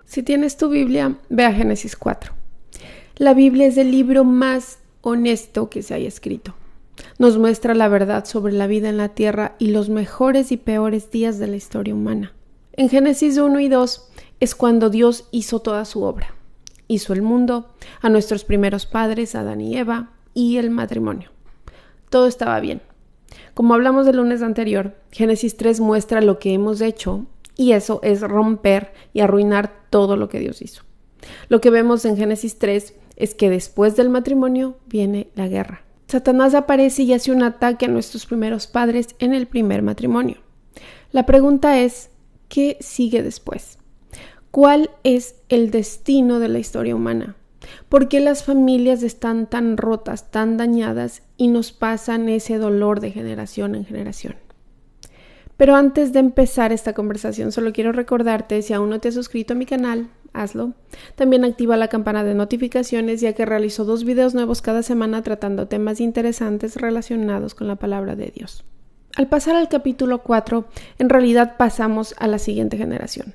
Si tienes tu Biblia, ve a Génesis 4. La Biblia es el libro más honesto que se haya escrito. Nos muestra la verdad sobre la vida en la tierra y los mejores y peores días de la historia humana. En Génesis 1 y 2 es cuando Dios hizo toda su obra. Hizo el mundo, a nuestros primeros padres, Adán y Eva, y el matrimonio. Todo estaba bien. Como hablamos el lunes anterior, Génesis 3 muestra lo que hemos hecho, y eso es romper y arruinar todo lo que Dios hizo. Lo que vemos en Génesis 3 es que después del matrimonio viene la guerra. Satanás aparece y hace un ataque a nuestros primeros padres en el primer matrimonio. La pregunta es, ¿qué sigue después? ¿Cuál es el destino de la historia humana? ¿Por qué las familias están tan rotas, tan dañadas y nos pasan ese dolor de generación en generación? Pero antes de empezar esta conversación, solo quiero recordarte, si aún no te has suscrito a mi canal, hazlo. También activa la campana de notificaciones, ya que realizo 2 videos nuevos cada semana tratando temas interesantes relacionados con la palabra de Dios. Al pasar al capítulo 4, en realidad pasamos a la siguiente generación.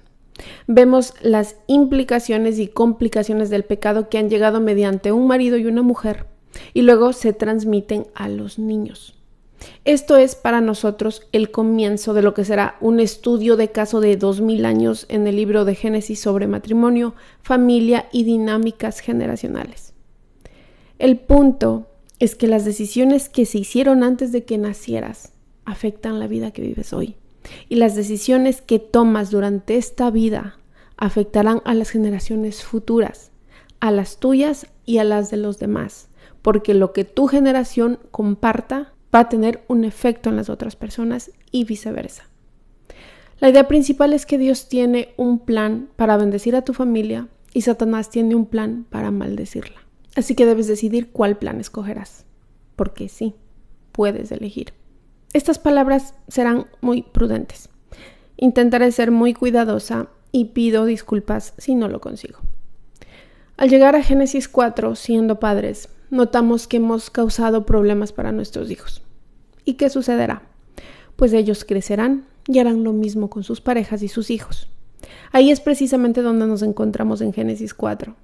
Vemos las implicaciones y complicaciones del pecado que han llegado mediante un marido y una mujer, y luego se transmiten a los niños. Esto es para nosotros el comienzo de lo que será un estudio de caso de 2000 años en el libro de Génesis sobre matrimonio, familia y dinámicas generacionales. El punto es que las decisiones que se hicieron antes de que nacieras afectan la vida que vives hoy. Y las decisiones que tomas durante esta vida afectarán a las generaciones futuras, a las tuyas y a las de los demás, porque lo que tu generación comparta va a tener un efecto en las otras personas y viceversa. La idea principal es que Dios tiene un plan para bendecir a tu familia y Satanás tiene un plan para maldecirla. Así que debes decidir cuál plan escogerás, porque sí, puedes elegir. Estas palabras serán muy prudentes. Intentaré ser muy cuidadosa y pido disculpas si no lo consigo. Al llegar a Génesis 4, siendo padres, notamos que hemos causado problemas para nuestros hijos. ¿Y qué sucederá? Pues ellos crecerán y harán lo mismo con sus parejas y sus hijos. Ahí es precisamente donde nos encontramos en Génesis 4.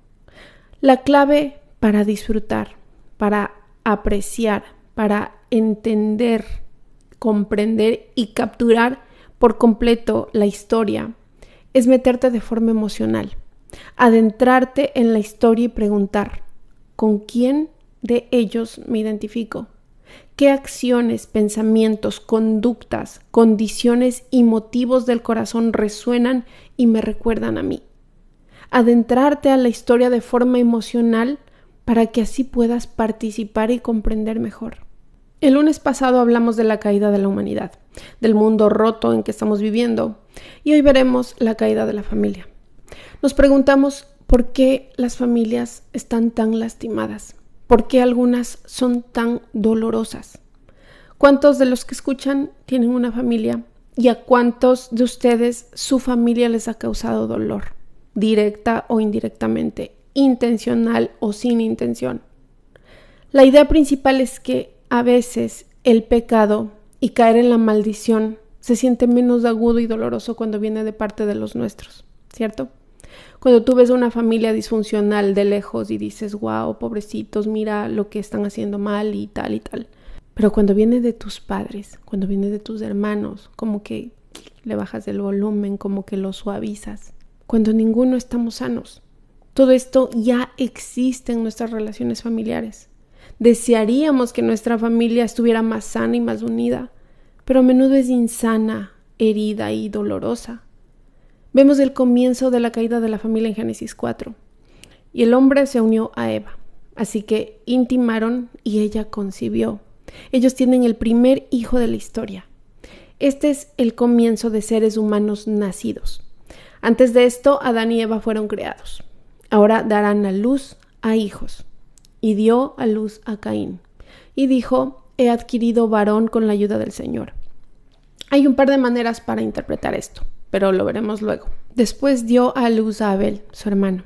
La clave para disfrutar, para apreciar, para entender, comprender y capturar por completo la historia es meterte de forma emocional, adentrarte en la historia y preguntar, ¿con quién de ellos me identifico? ¿Qué acciones, pensamientos, conductas, condiciones y motivos del corazón resuenan y me recuerdan a mí? Adentrarte a la historia de forma emocional para que así puedas participar y comprender mejor. El lunes pasado hablamos de la caída de la humanidad, del mundo roto en que estamos viviendo, y hoy veremos la caída de la familia. Nos preguntamos por qué las familias están tan lastimadas. ¿Por qué algunas son tan dolorosas? ¿Cuántos de los que escuchan tienen una familia? ¿Y a cuántos de ustedes su familia les ha causado dolor? Directa o indirectamente, intencional o sin intención. La idea principal es que a veces el pecado y caer en la maldición se siente menos agudo y doloroso cuando viene de parte de los nuestros, ¿cierto? Cuando tú ves una familia disfuncional de lejos y dices, wow, pobrecitos, mira lo que están haciendo mal y tal y tal. Pero cuando viene de tus padres, cuando viene de tus hermanos, como que le bajas el volumen, como que lo suavizas. Cuando ninguno estamos sanos. Todo esto ya existe en nuestras relaciones familiares. Desearíamos que nuestra familia estuviera más sana y más unida, pero a menudo es insana, herida y dolorosa. Vemos el comienzo de la caída de la familia en Génesis 4. Y el hombre se unió a Eva, así que intimaron y ella concibió. Ellos tienen el primer hijo de la historia. Este es el comienzo de seres humanos nacidos. Antes de esto, Adán y Eva fueron creados. Ahora darán a luz a hijos. Y dio a luz a Caín. Y dijo, he adquirido varón con la ayuda del Señor. Hay un par de maneras para interpretar esto, pero lo veremos luego. Después dio a luz a Abel, su hermano.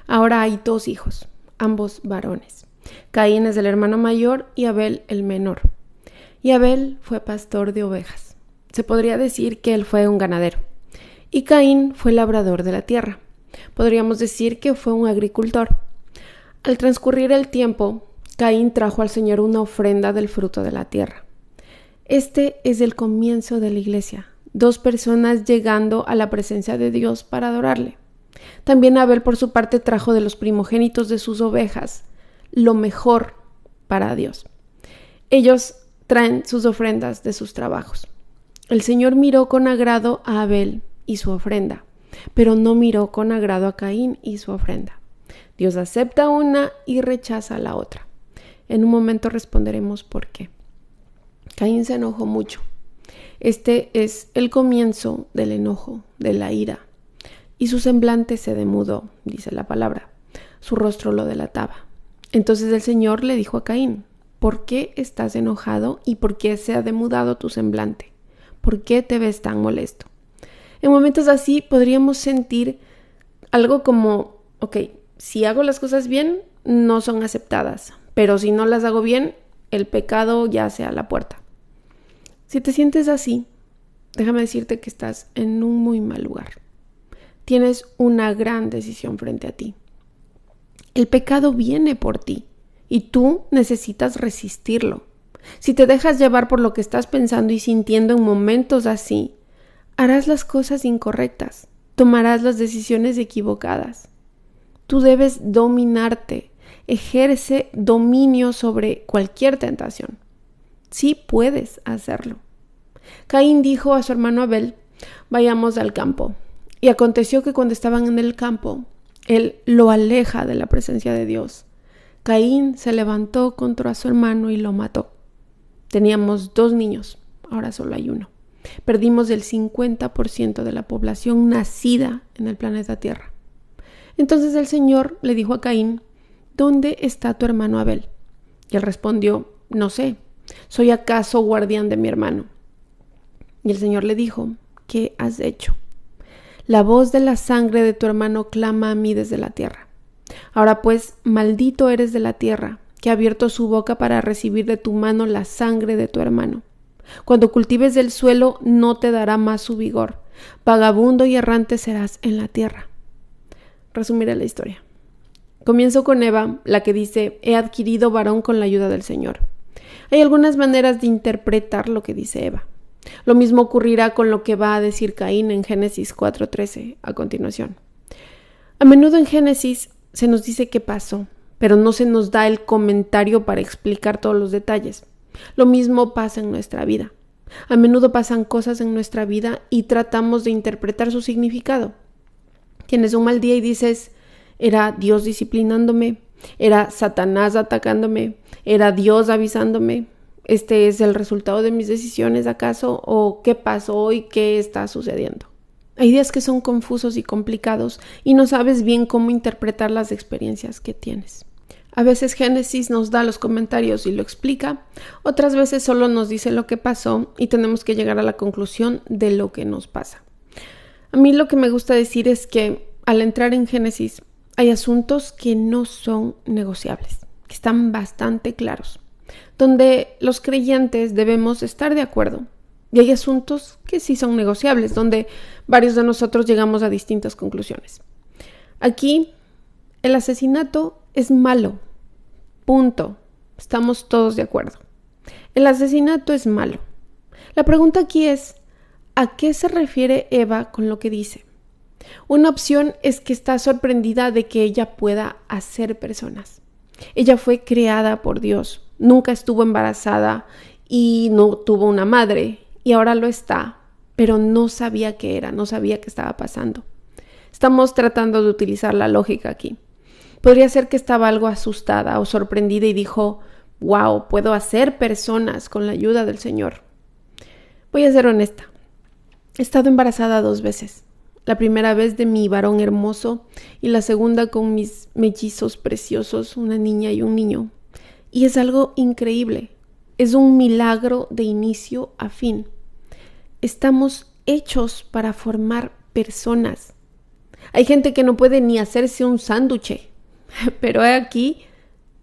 Ahora hay 2 hijos, ambos varones. Caín es el hermano mayor y Abel el menor. Y Abel fue pastor de ovejas. Se podría decir que él fue un ganadero. Y Caín fue labrador de la tierra. Podríamos decir que fue un agricultor. Al transcurrir el tiempo, Caín trajo al Señor una ofrenda del fruto de la tierra. Este es el comienzo de la iglesia, 2 personas llegando a la presencia de Dios para adorarle. También Abel, por su parte, trajo de los primogénitos de sus ovejas lo mejor para Dios. Ellos traen sus ofrendas de sus trabajos. El Señor miró con agrado a Abel y su ofrenda, pero no miró con agrado a Caín y su ofrenda. Dios acepta una y rechaza la otra. En un momento responderemos por qué. Caín se enojó mucho. Este es el comienzo del enojo, de la ira. Y su semblante se demudó, dice la palabra. Su rostro lo delataba. Entonces el Señor le dijo a Caín: ¿por qué estás enojado y por qué se ha demudado tu semblante? ¿Por qué te ves tan molesto? En momentos así podríamos sentir algo como, si hago las cosas bien, no son aceptadas, pero si no las hago bien, el pecado yace a la puerta. Si te sientes así, déjame decirte que estás en un muy mal lugar. Tienes una gran decisión frente a ti. El pecado viene por ti y tú necesitas resistirlo. Si te dejas llevar por lo que estás pensando y sintiendo en momentos así, harás las cosas incorrectas, tomarás las decisiones equivocadas. Tú debes dominarte, ejerce dominio sobre cualquier tentación. Sí puedes hacerlo. Caín dijo a su hermano Abel: vayamos al campo. Y aconteció que cuando estaban en el campo, él lo aleja de la presencia de Dios. Caín se levantó contra su hermano y lo mató. Teníamos 2 niños, ahora solo hay 1. Perdimos el 50% de la población nacida en el planeta Tierra. Entonces el Señor le dijo a Caín: ¿dónde está tu hermano Abel? Y él respondió: no sé, ¿soy acaso guardián de mi hermano? Y el Señor le dijo: ¿qué has hecho? La voz de la sangre de tu hermano clama a mí desde la tierra. Ahora pues, maldito eres de la tierra, que ha abierto su boca para recibir de tu mano la sangre de tu hermano. Cuando cultives el suelo, no te dará más su vigor. Vagabundo y errante serás en la tierra. Resumiré la historia. Comienzo con Eva, la que dice: he adquirido varón con la ayuda del Señor. Hay algunas maneras de interpretar lo que dice Eva. Lo mismo ocurrirá con lo que va a decir Caín en Génesis 4:13 a continuación. A menudo en Génesis se nos dice qué pasó, pero no se nos da el comentario para explicar todos los detalles. Lo mismo pasa en nuestra vida. A menudo pasan cosas en nuestra vida y tratamos de interpretar su significado. Tienes un mal día y dices: ¿era Dios disciplinándome? ¿Era Satanás atacándome? ¿Era Dios avisándome? ¿Este es el resultado de mis decisiones acaso? ¿O qué pasó y qué está sucediendo? Hay días que son confusos y complicados y no sabes bien cómo interpretar las experiencias que tienes. A veces Génesis nos da los comentarios y lo explica, otras veces solo nos dice lo que pasó y tenemos que llegar a la conclusión de lo que nos pasa. A mí lo que me gusta decir es que al entrar en Génesis hay asuntos que no son negociables, que están bastante claros, donde los creyentes debemos estar de acuerdo. Y hay asuntos que sí son negociables, donde varios de nosotros llegamos a distintas conclusiones. Aquí, el asesinato es malo. Punto. Estamos todos de acuerdo. El asesinato es malo. La pregunta aquí es: ¿a qué se refiere Eva con lo que dice? Una opción es que está sorprendida de que ella pueda hacer personas. Ella fue creada por Dios. Nunca estuvo embarazada y no tuvo una madre, y ahora lo está, pero no sabía qué era, no sabía qué estaba pasando. Estamos tratando de utilizar la lógica aquí. Podría ser que estaba algo asustada o sorprendida y dijo: wow, puedo hacer personas con la ayuda del Señor. Voy a ser honesta. He estado embarazada 2 veces. La primera vez de mi varón hermoso y la segunda con mis mellizos preciosos, una niña y un niño. Y es algo increíble. Es un milagro de inicio a fin. Estamos hechos para formar personas. Hay gente que no puede ni hacerse un sándwich, pero aquí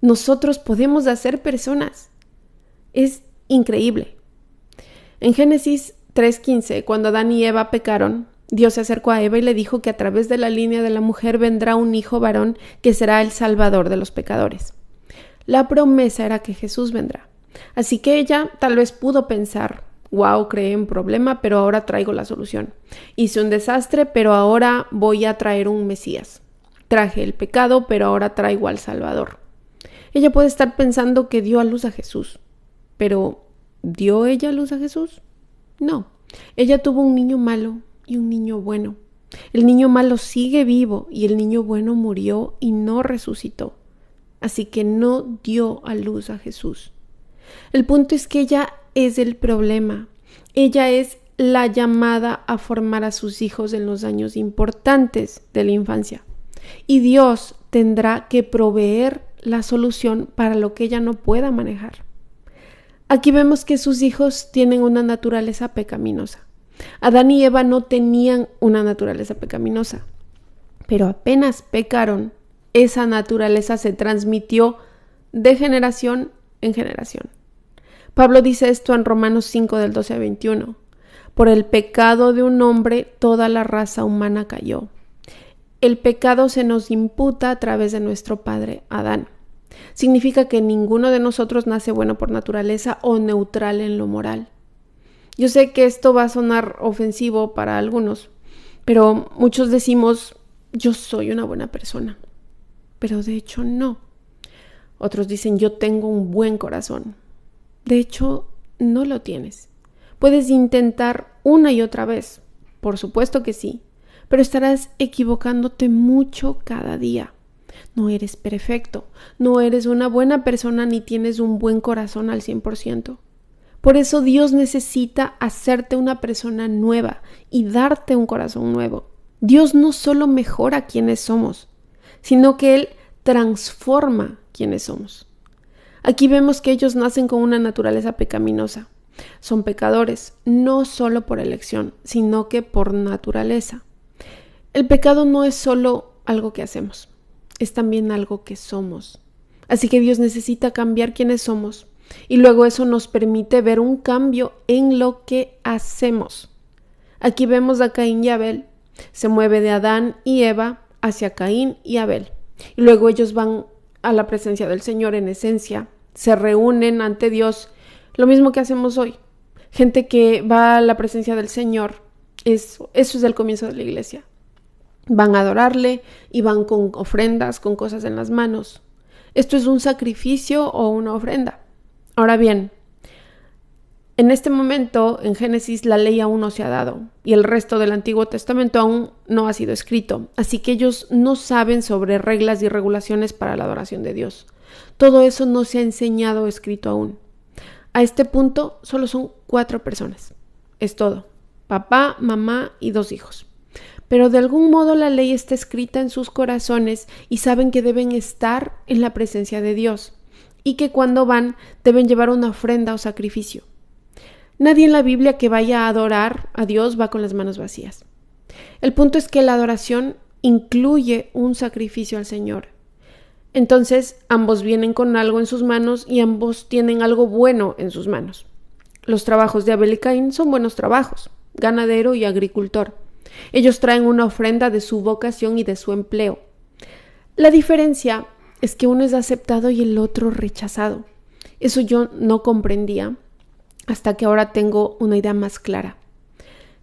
nosotros podemos hacer personas. Es increíble. En Génesis 3:15, cuando Adán y Eva pecaron, Dios se acercó a Eva y le dijo que a través de la línea de la mujer vendrá un hijo varón que será el salvador de los pecadores. La promesa era que Jesús vendrá. Así que ella tal vez pudo pensar, wow, creé un problema, pero ahora traigo la solución. Hice un desastre, pero ahora voy a traer un Mesías. Traje el pecado, pero ahora traigo al Salvador. Ella puede estar pensando que dio a luz a Jesús. Pero, ¿dio ella a luz a Jesús? No. Ella tuvo un niño malo y un niño bueno. El niño malo sigue vivo y el niño bueno murió y no resucitó. Así que no dio a luz a Jesús. El punto es que ella es el problema. Ella es la llamada a formar a sus hijos en los años importantes de la infancia. Y Dios tendrá que proveer la solución para lo que ella no pueda manejar. Aquí vemos que sus hijos tienen una naturaleza pecaminosa. Adán y Eva no tenían una naturaleza pecaminosa, pero apenas pecaron, esa naturaleza se transmitió de generación en generación. Pablo dice esto en Romanos 5 del 12 al 21. Por el pecado de un hombre, toda la raza humana cayó. El pecado se nos imputa a través de nuestro padre Adán. Significa que ninguno de nosotros nace bueno por naturaleza o neutral en lo moral. Yo sé que esto va a sonar ofensivo para algunos, pero muchos decimos, yo soy una buena persona. Pero de hecho no. Otros dicen, yo tengo un buen corazón. De hecho, no lo tienes. Puedes intentar una y otra vez. Por supuesto que sí. Pero estarás equivocándote mucho cada día. No eres perfecto. No eres una buena persona ni tienes un buen corazón al 100%. Por eso Dios necesita hacerte una persona nueva y darte un corazón nuevo. Dios no solo mejora quienes somos, sino que Él transforma quienes somos. Aquí vemos que ellos nacen con una naturaleza pecaminosa. Son pecadores, no solo por elección, sino que por naturaleza. El pecado no es solo algo que hacemos, es también algo que somos. Así que Dios necesita cambiar quienes somos y luego eso nos permite ver un cambio en lo que hacemos. Aquí vemos a Caín y Abel. Se mueve de Adán y Eva hacia Caín y Abel. Y luego ellos van a la presencia del Señor en esencia, se reúnen ante Dios, lo mismo que hacemos hoy. Gente que va a la presencia del Señor, eso es el comienzo de la iglesia. Van a adorarle y van con ofrendas, con cosas en las manos. Esto es un sacrificio o una ofrenda. Ahora bien, en este momento, en Génesis, la ley aún no se ha dado y el resto del Antiguo Testamento aún no ha sido escrito, así que ellos no saben sobre reglas y regulaciones para la adoración de Dios. Todo eso no se ha enseñado o escrito aún. A este punto, solo son 4 personas. Es todo. Papá, mamá y 2 hijos. Pero de algún modo la ley está escrita en sus corazones y saben que deben estar en la presencia de Dios y que cuando van deben llevar una ofrenda o sacrificio. Nadie en la Biblia que vaya a adorar a Dios va con las manos vacías. El punto es que la adoración incluye un sacrificio al Señor. Entonces, ambos vienen con algo en sus manos y ambos tienen algo bueno en sus manos. Los trabajos de Abel y Caín son buenos trabajos, ganadero y agricultor. Ellos traen una ofrenda de su vocación y de su empleo. La diferencia es que uno es aceptado y el otro rechazado. Eso yo no comprendía hasta que ahora tengo una idea más clara.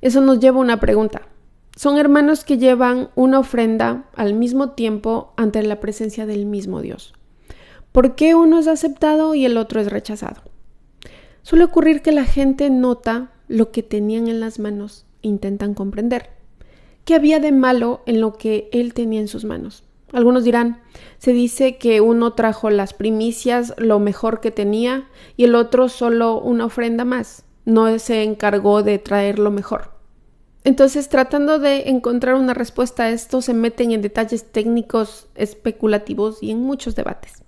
Eso nos lleva a una pregunta. Son hermanos que llevan una ofrenda al mismo tiempo ante la presencia del mismo Dios. ¿Por qué uno es aceptado y el otro es rechazado? Suele ocurrir que la gente nota lo que tenían en las manos e intentan comprender. ¿Qué había de malo en lo que él tenía en sus manos? Algunos dirán, se dice que uno trajo las primicias, lo mejor que tenía, y el otro solo una ofrenda más. No se encargó de traer lo mejor. Entonces, tratando de encontrar una respuesta a esto, se meten en detalles técnicos, especulativos y en muchos debates.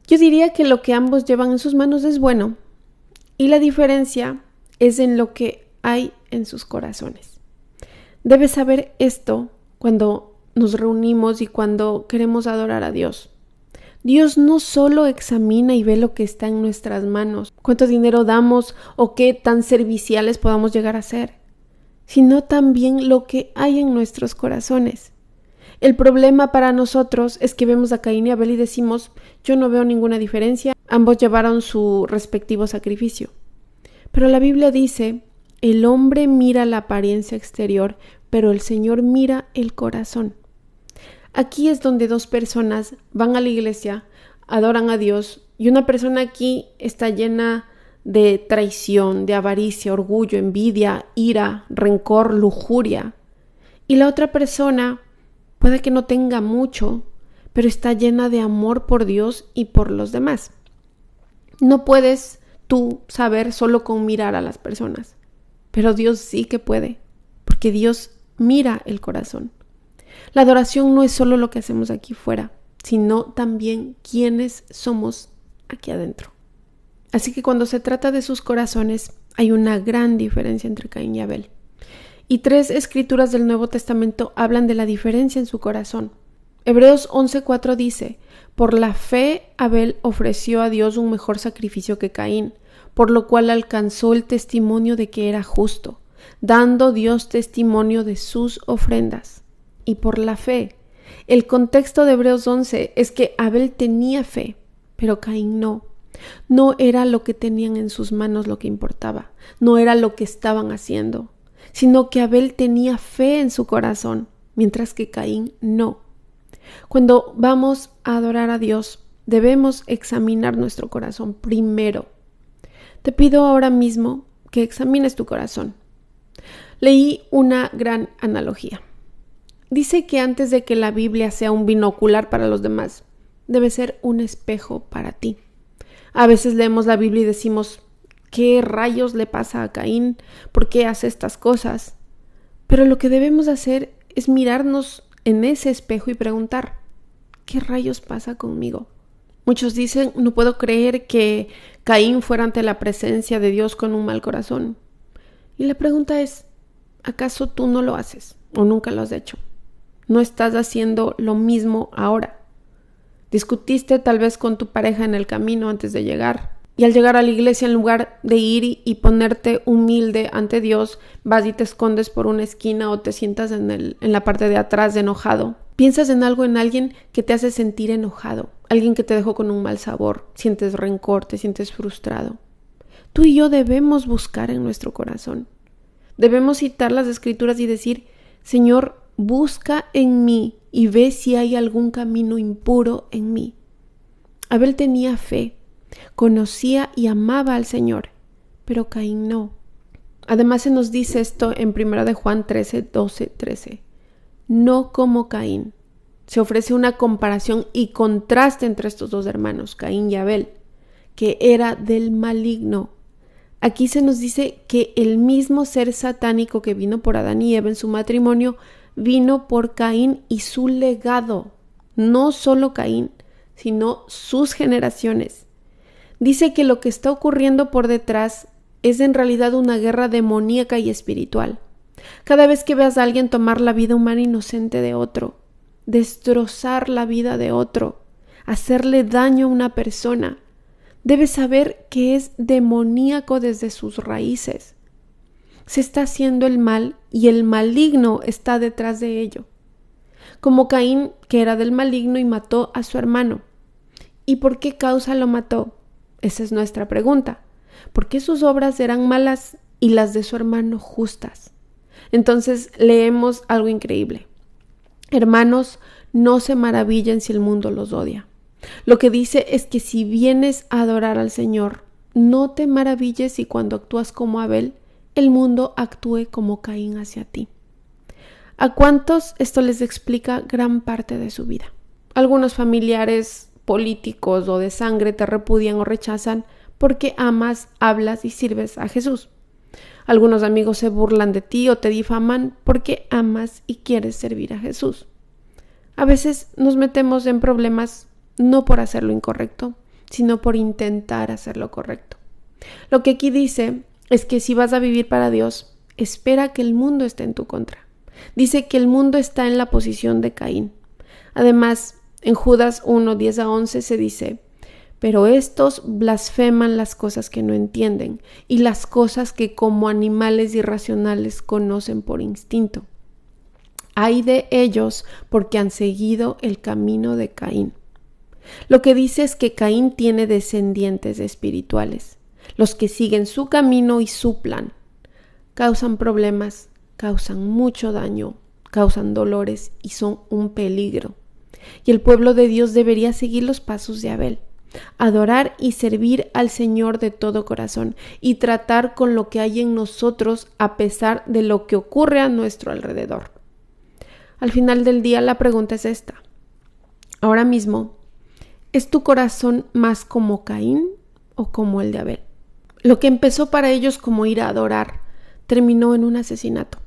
Yo diría que lo que ambos llevan en sus manos es bueno, y la diferencia es en lo que hay en sus corazones. Debes saber esto cuando nos reunimos y cuando queremos adorar a Dios. Dios no solo examina y ve lo que está en nuestras manos, cuánto dinero damos o qué tan serviciales podamos llegar a ser, sino también lo que hay en nuestros corazones. El problema para nosotros es que vemos a Caín y Abel y decimos, yo no veo ninguna diferencia, ambos llevaron su respectivo sacrificio. Pero la Biblia dice, el hombre mira la apariencia exterior, pero el Señor mira el corazón. Aquí es donde dos personas van a la iglesia, adoran a Dios, y una persona aquí está llena de traición, de avaricia, orgullo, envidia, ira, rencor, lujuria. Y la otra persona puede que no tenga mucho, pero está llena de amor por Dios y por los demás. No puedes tú saber solo con mirar a las personas, pero Dios sí que puede, porque Dios mira el corazón. La adoración no es solo lo que hacemos aquí fuera, sino también quiénes somos aquí adentro. Así que cuando se trata de sus corazones, hay una gran diferencia entre Caín y Abel. Y 3 escrituras del Nuevo Testamento hablan de la diferencia en su corazón. Hebreos 11:4 dice, por la fe Abel ofreció a Dios un mejor sacrificio que Caín, por lo cual alcanzó el testimonio de que era justo, dando Dios testimonio de sus ofrendas. Y por la fe. El contexto de Hebreos 11 es que Abel tenía fe, pero Caín no. No era lo que tenían en sus manos lo que importaba, no era lo que estaban haciendo, sino que Abel tenía fe en su corazón, mientras que Caín no. Cuando vamos a adorar a Dios, debemos examinar nuestro corazón primero. Te pido ahora mismo que examines tu corazón. Leí una gran analogía. Dice que antes de que la Biblia sea un binocular para los demás, debe ser un espejo para ti. A veces leemos la Biblia y decimos, ¿qué rayos le pasa a Caín? ¿Por qué hace estas cosas? Pero lo que debemos hacer es mirarnos en ese espejo y preguntar, ¿qué rayos pasa conmigo? Muchos dicen, no puedo creer que Caín fuera ante la presencia de Dios con un mal corazón. Y la pregunta es, ¿acaso tú no lo haces o nunca lo has hecho? ¿No estás haciendo lo mismo ahora? Discutiste tal vez con tu pareja en el camino antes de llegar. Y al llegar a la iglesia, en lugar de ir y ponerte humilde ante Dios, vas y te escondes por una esquina o te sientas en la parte de atrás de enojado. Piensas en algo, en alguien que te hace sentir enojado, alguien que te dejó con un mal sabor, sientes rencor, te sientes frustrado. Tú y yo debemos buscar en nuestro corazón. Debemos citar las Escrituras y decir, Señor, busca en mí y ve si hay algún camino impuro en mí. Abel tenía fe, conocía y amaba al Señor, pero Caín no. Además se nos dice esto en 1 de Juan 13. No como Caín. Se ofrece una comparación y contraste entre estos dos hermanos, Caín y Abel, que era del maligno. Aquí se nos dice que el mismo ser satánico que vino por Adán y Eva en su matrimonio vino por Caín y su legado, no solo Caín, sino sus generaciones. Dice que lo que está ocurriendo por detrás es en realidad una guerra demoníaca y espiritual. Cada vez que veas a alguien tomar la vida humana inocente de otro, destrozar la vida de otro, hacerle daño a una persona, debes saber que es demoníaco desde sus raíces. Se está haciendo el mal y el maligno está detrás de ello. Como Caín, que era del maligno y mató a su hermano. ¿Y por qué causa lo mató? Esa es nuestra pregunta. ¿Por qué sus obras eran malas y las de su hermano justas? Entonces leemos algo increíble. Hermanos, no se maravillen si el mundo los odia. Lo que dice es que si vienes a adorar al Señor, no te maravilles si cuando actúas como Abel, el mundo actúe como Caín hacia ti. ¿A cuántos esto les explica gran parte de su vida? Algunos familiares, políticos o de sangre te repudian o rechazan porque amas, hablas y sirves a Jesús. Algunos amigos se burlan de ti o te difaman porque amas y quieres servir a Jesús. A veces nos metemos en problemas no por hacer lo incorrecto, sino por intentar hacer lo correcto. Lo que aquí dice es que si vas a vivir para Dios, espera que el mundo esté en tu contra. Dice que el mundo está en la posición de Caín. Además, en Judas 1:10-11 se dice, pero estos blasfeman las cosas que no entienden y las cosas que como animales irracionales conocen por instinto. Ay de ellos porque han seguido el camino de Caín. Lo que dice es que Caín tiene descendientes espirituales. Los que siguen su camino y su plan causan problemas, causan mucho daño, causan dolores y son un peligro. Y el pueblo de Dios debería seguir los pasos de Abel, adorar y servir al Señor de todo corazón y tratar con lo que hay en nosotros a pesar de lo que ocurre a nuestro alrededor. Al final del día la pregunta es esta. Ahora mismo, ¿es tu corazón más como Caín o como el de Abel? Lo que empezó para ellos como ir a adorar terminó en un asesinato.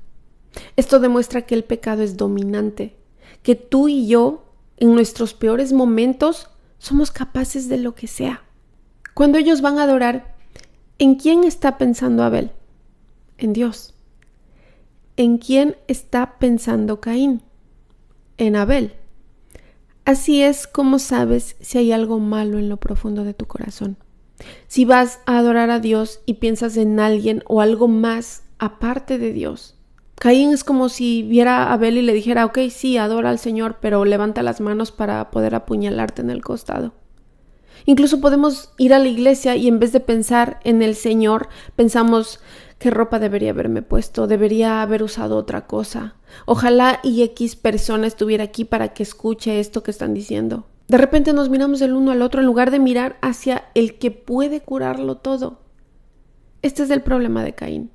Esto demuestra que el pecado es dominante, que tú y yo, en nuestros peores momentos, somos capaces de lo que sea. Cuando ellos van a adorar, ¿en quién está pensando Abel? En Dios. ¿En quién está pensando Caín? En Abel. Así es como sabes si hay algo malo en lo profundo de tu corazón. Si vas a adorar a Dios y piensas en alguien o algo más aparte de Dios. Caín es como si viera a Abel y le dijera, ok, sí, adora al Señor, pero levanta las manos para poder apuñalarte en el costado. Incluso podemos ir a la iglesia y en vez de pensar en el Señor, pensamos qué ropa debería haberme puesto, debería haber usado otra cosa. Ojalá y X persona estuviera aquí para que escuche esto que están diciendo. De repente nos miramos el uno al otro en lugar de mirar hacia el que puede curarlo todo. Este es el problema de Caín.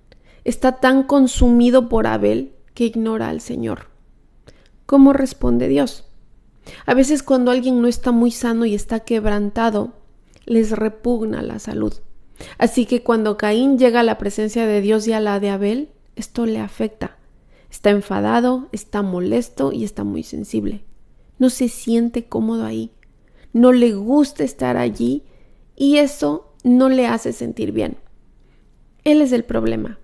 Está tan consumido por Abel que ignora al Señor. ¿Cómo responde Dios? A veces cuando alguien no está muy sano y está quebrantado, les repugna la salud. Así que cuando Caín llega a la presencia de Dios y a la de Abel, esto le afecta. Está enfadado, está molesto y está muy sensible. No se siente cómodo ahí. No le gusta estar allí y eso no le hace sentir bien. Él es el problema.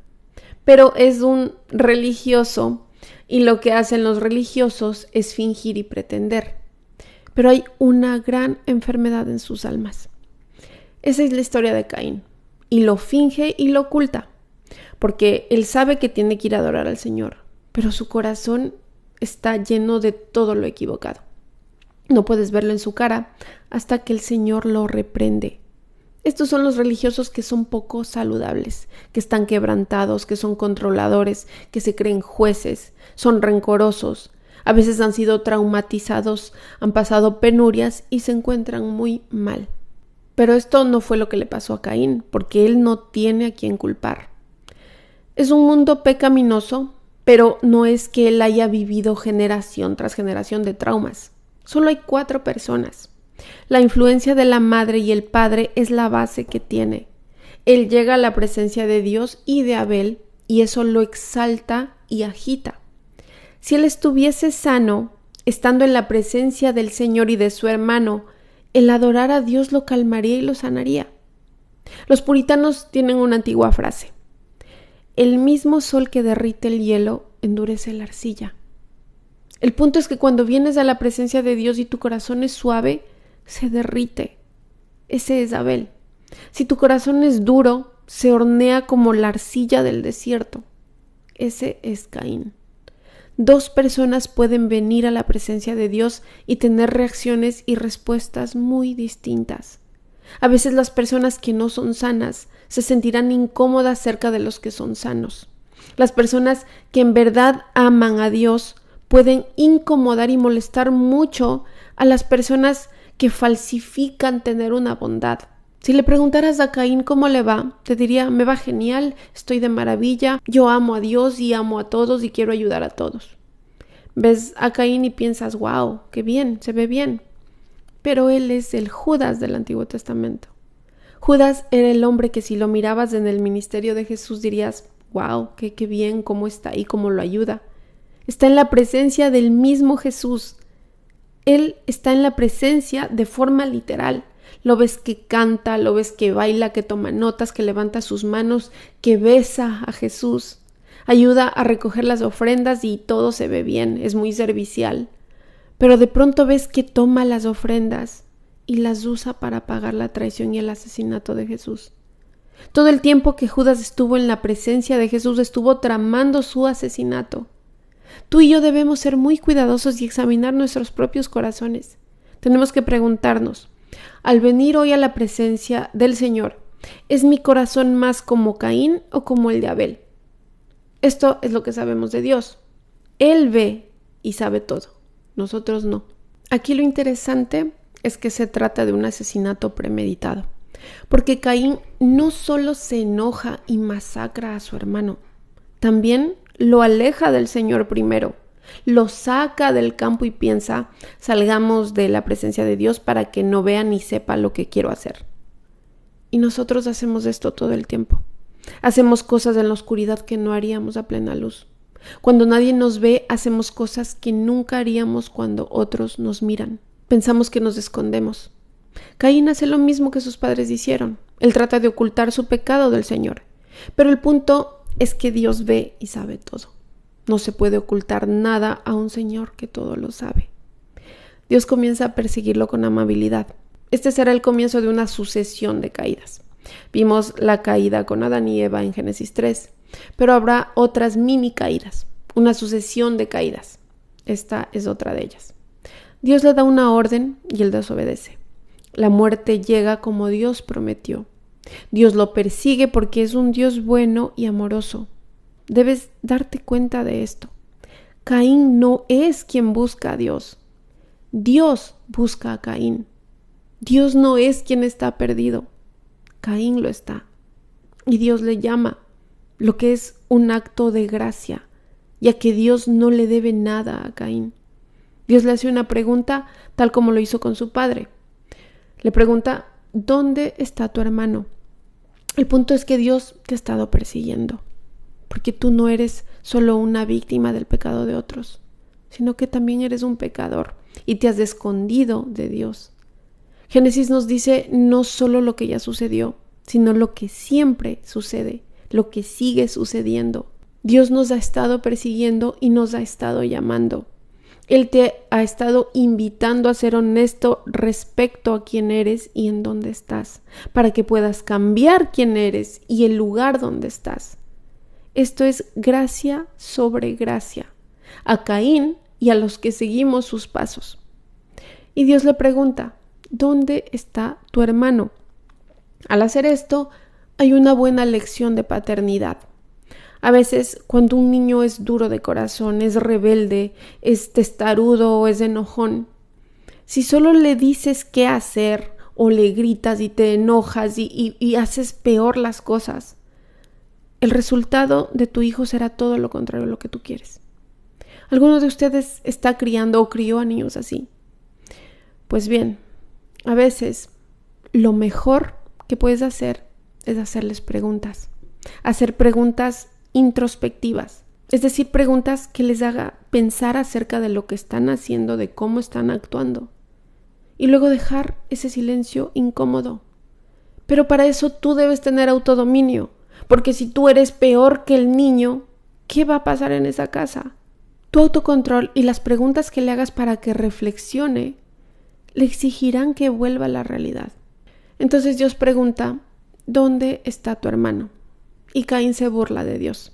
Pero es un religioso y lo que hacen los religiosos es fingir y pretender. Pero hay una gran enfermedad en sus almas. Esa es la historia de Caín. Y lo finge y lo oculta. Porque él sabe que tiene que ir a adorar al Señor. Pero su corazón está lleno de todo lo equivocado. No puedes verlo en su cara hasta que el Señor lo reprende. Estos son los religiosos que son poco saludables, que están quebrantados, que son controladores, que se creen jueces, son rencorosos. A veces han sido traumatizados, han pasado penurias y se encuentran muy mal. Pero esto no fue lo que le pasó a Caín, porque él no tiene a quien culpar. Es un mundo pecaminoso, pero no es que él haya vivido generación tras generación de traumas. Solo hay 4 personas. La influencia de la madre y el padre es la base que tiene. Él llega a la presencia de Dios y de Abel y eso lo exalta y agita. Si él estuviese sano, estando en la presencia del Señor y de su hermano, el adorar a Dios lo calmaría y lo sanaría. Los puritanos tienen una antigua frase. El mismo sol que derrite el hielo endurece la arcilla. El punto es que cuando vienes a la presencia de Dios y tu corazón es suave, se derrite. Ese es Abel. Si tu corazón es duro, se hornea como la arcilla del desierto. Ese es Caín. 2 personas pueden venir a la presencia de Dios y tener reacciones y respuestas muy distintas. A veces las personas que no son sanas se sentirán incómodas cerca de los que son sanos. Las personas que en verdad aman a Dios pueden incomodar y molestar mucho a las personas que falsifican tener una bondad. Si le preguntaras a Caín cómo le va, te diría, me va genial, estoy de maravilla, yo amo a Dios y amo a todos y quiero ayudar a todos. Ves a Caín y piensas, wow, qué bien, se ve bien. Pero él es el Judas del Antiguo Testamento. Judas era el hombre que si lo mirabas en el ministerio de Jesús dirías, wow, qué bien, cómo está ahí, cómo lo ayuda. Está en la presencia del mismo Jesús. Él está en la presencia de forma literal. Lo ves que canta, lo ves que baila, que toma notas, que levanta sus manos, que besa a Jesús. Ayuda a recoger las ofrendas y todo se ve bien, es muy servicial. Pero de pronto ves que toma las ofrendas y las usa para pagar la traición y el asesinato de Jesús. Todo el tiempo que Judas estuvo en la presencia de Jesús estuvo tramando su asesinato. Tú y yo debemos ser muy cuidadosos y examinar nuestros propios corazones. Tenemos que preguntarnos, al venir hoy a la presencia del Señor, ¿es mi corazón más como Caín o como el de Abel? Esto es lo que sabemos de Dios. Él ve y sabe todo. Nosotros no. Aquí lo interesante es que se trata de un asesinato premeditado. Porque Caín no solo se enoja y masacra a su hermano, también lo aleja del Señor primero. Lo saca del campo y piensa, salgamos de la presencia de Dios para que no vea ni sepa lo que quiero hacer. Y nosotros hacemos esto todo el tiempo. Hacemos cosas en la oscuridad que no haríamos a plena luz. Cuando nadie nos ve, hacemos cosas que nunca haríamos cuando otros nos miran. Pensamos que nos escondemos. Caín hace lo mismo que sus padres hicieron. Él trata de ocultar su pecado del Señor. Pero el punto es que Dios ve y sabe todo. No se puede ocultar nada a un Señor que todo lo sabe. Dios comienza a perseguirlo con amabilidad. Este será el comienzo de una sucesión de caídas. Vimos la caída con Adán y Eva en Génesis 3, pero habrá otras mini caídas, una sucesión de caídas. Esta es otra de ellas. Dios le da una orden y él desobedece. La muerte llega como Dios prometió. Dios lo persigue porque es un Dios bueno y amoroso. Debes darte cuenta de esto. Caín no es quien busca a Dios. Dios busca a Caín. Dios no es quien está perdido. Caín lo está. Y Dios le llama, lo que es un acto de gracia, ya que Dios no le debe nada a Caín. Dios le hace una pregunta tal como lo hizo con su padre. Le pregunta, ¿dónde está tu hermano? El punto es que Dios te ha estado persiguiendo, porque tú no eres solo una víctima del pecado de otros, sino que también eres un pecador y te has escondido de Dios. Génesis nos dice no solo lo que ya sucedió, sino lo que siempre sucede, lo que sigue sucediendo. Dios nos ha estado persiguiendo y nos ha estado llamando. Él te ha estado invitando a ser honesto respecto a quién eres y en dónde estás, para que puedas cambiar quién eres y el lugar donde estás. Esto es gracia sobre gracia, a Caín y a los que seguimos sus pasos. Y Dios le pregunta, ¿dónde está tu hermano? Al hacer esto, hay una buena lección de paternidad. A veces, cuando un niño es duro de corazón, es rebelde, es testarudo o es enojón, si solo le dices qué hacer o le gritas y te enojas y haces peor las cosas, el resultado de tu hijo será todo lo contrario a lo que tú quieres. ¿Alguno de ustedes está criando o crió a niños así? Pues bien, a veces lo mejor que puedes hacer es hacerles preguntas. Hacer preguntas introspectivas, es decir, preguntas que les haga pensar acerca de lo que están haciendo, de cómo están actuando, y luego dejar ese silencio incómodo. Pero para eso tú debes tener autodominio, porque si tú eres peor que el niño, ¿qué va a pasar en esa casa? Tu autocontrol y las preguntas que le hagas para que reflexione le exigirán que vuelva a la realidad. Entonces Dios pregunta, ¿dónde está tu hermano? Y Caín se burla de Dios.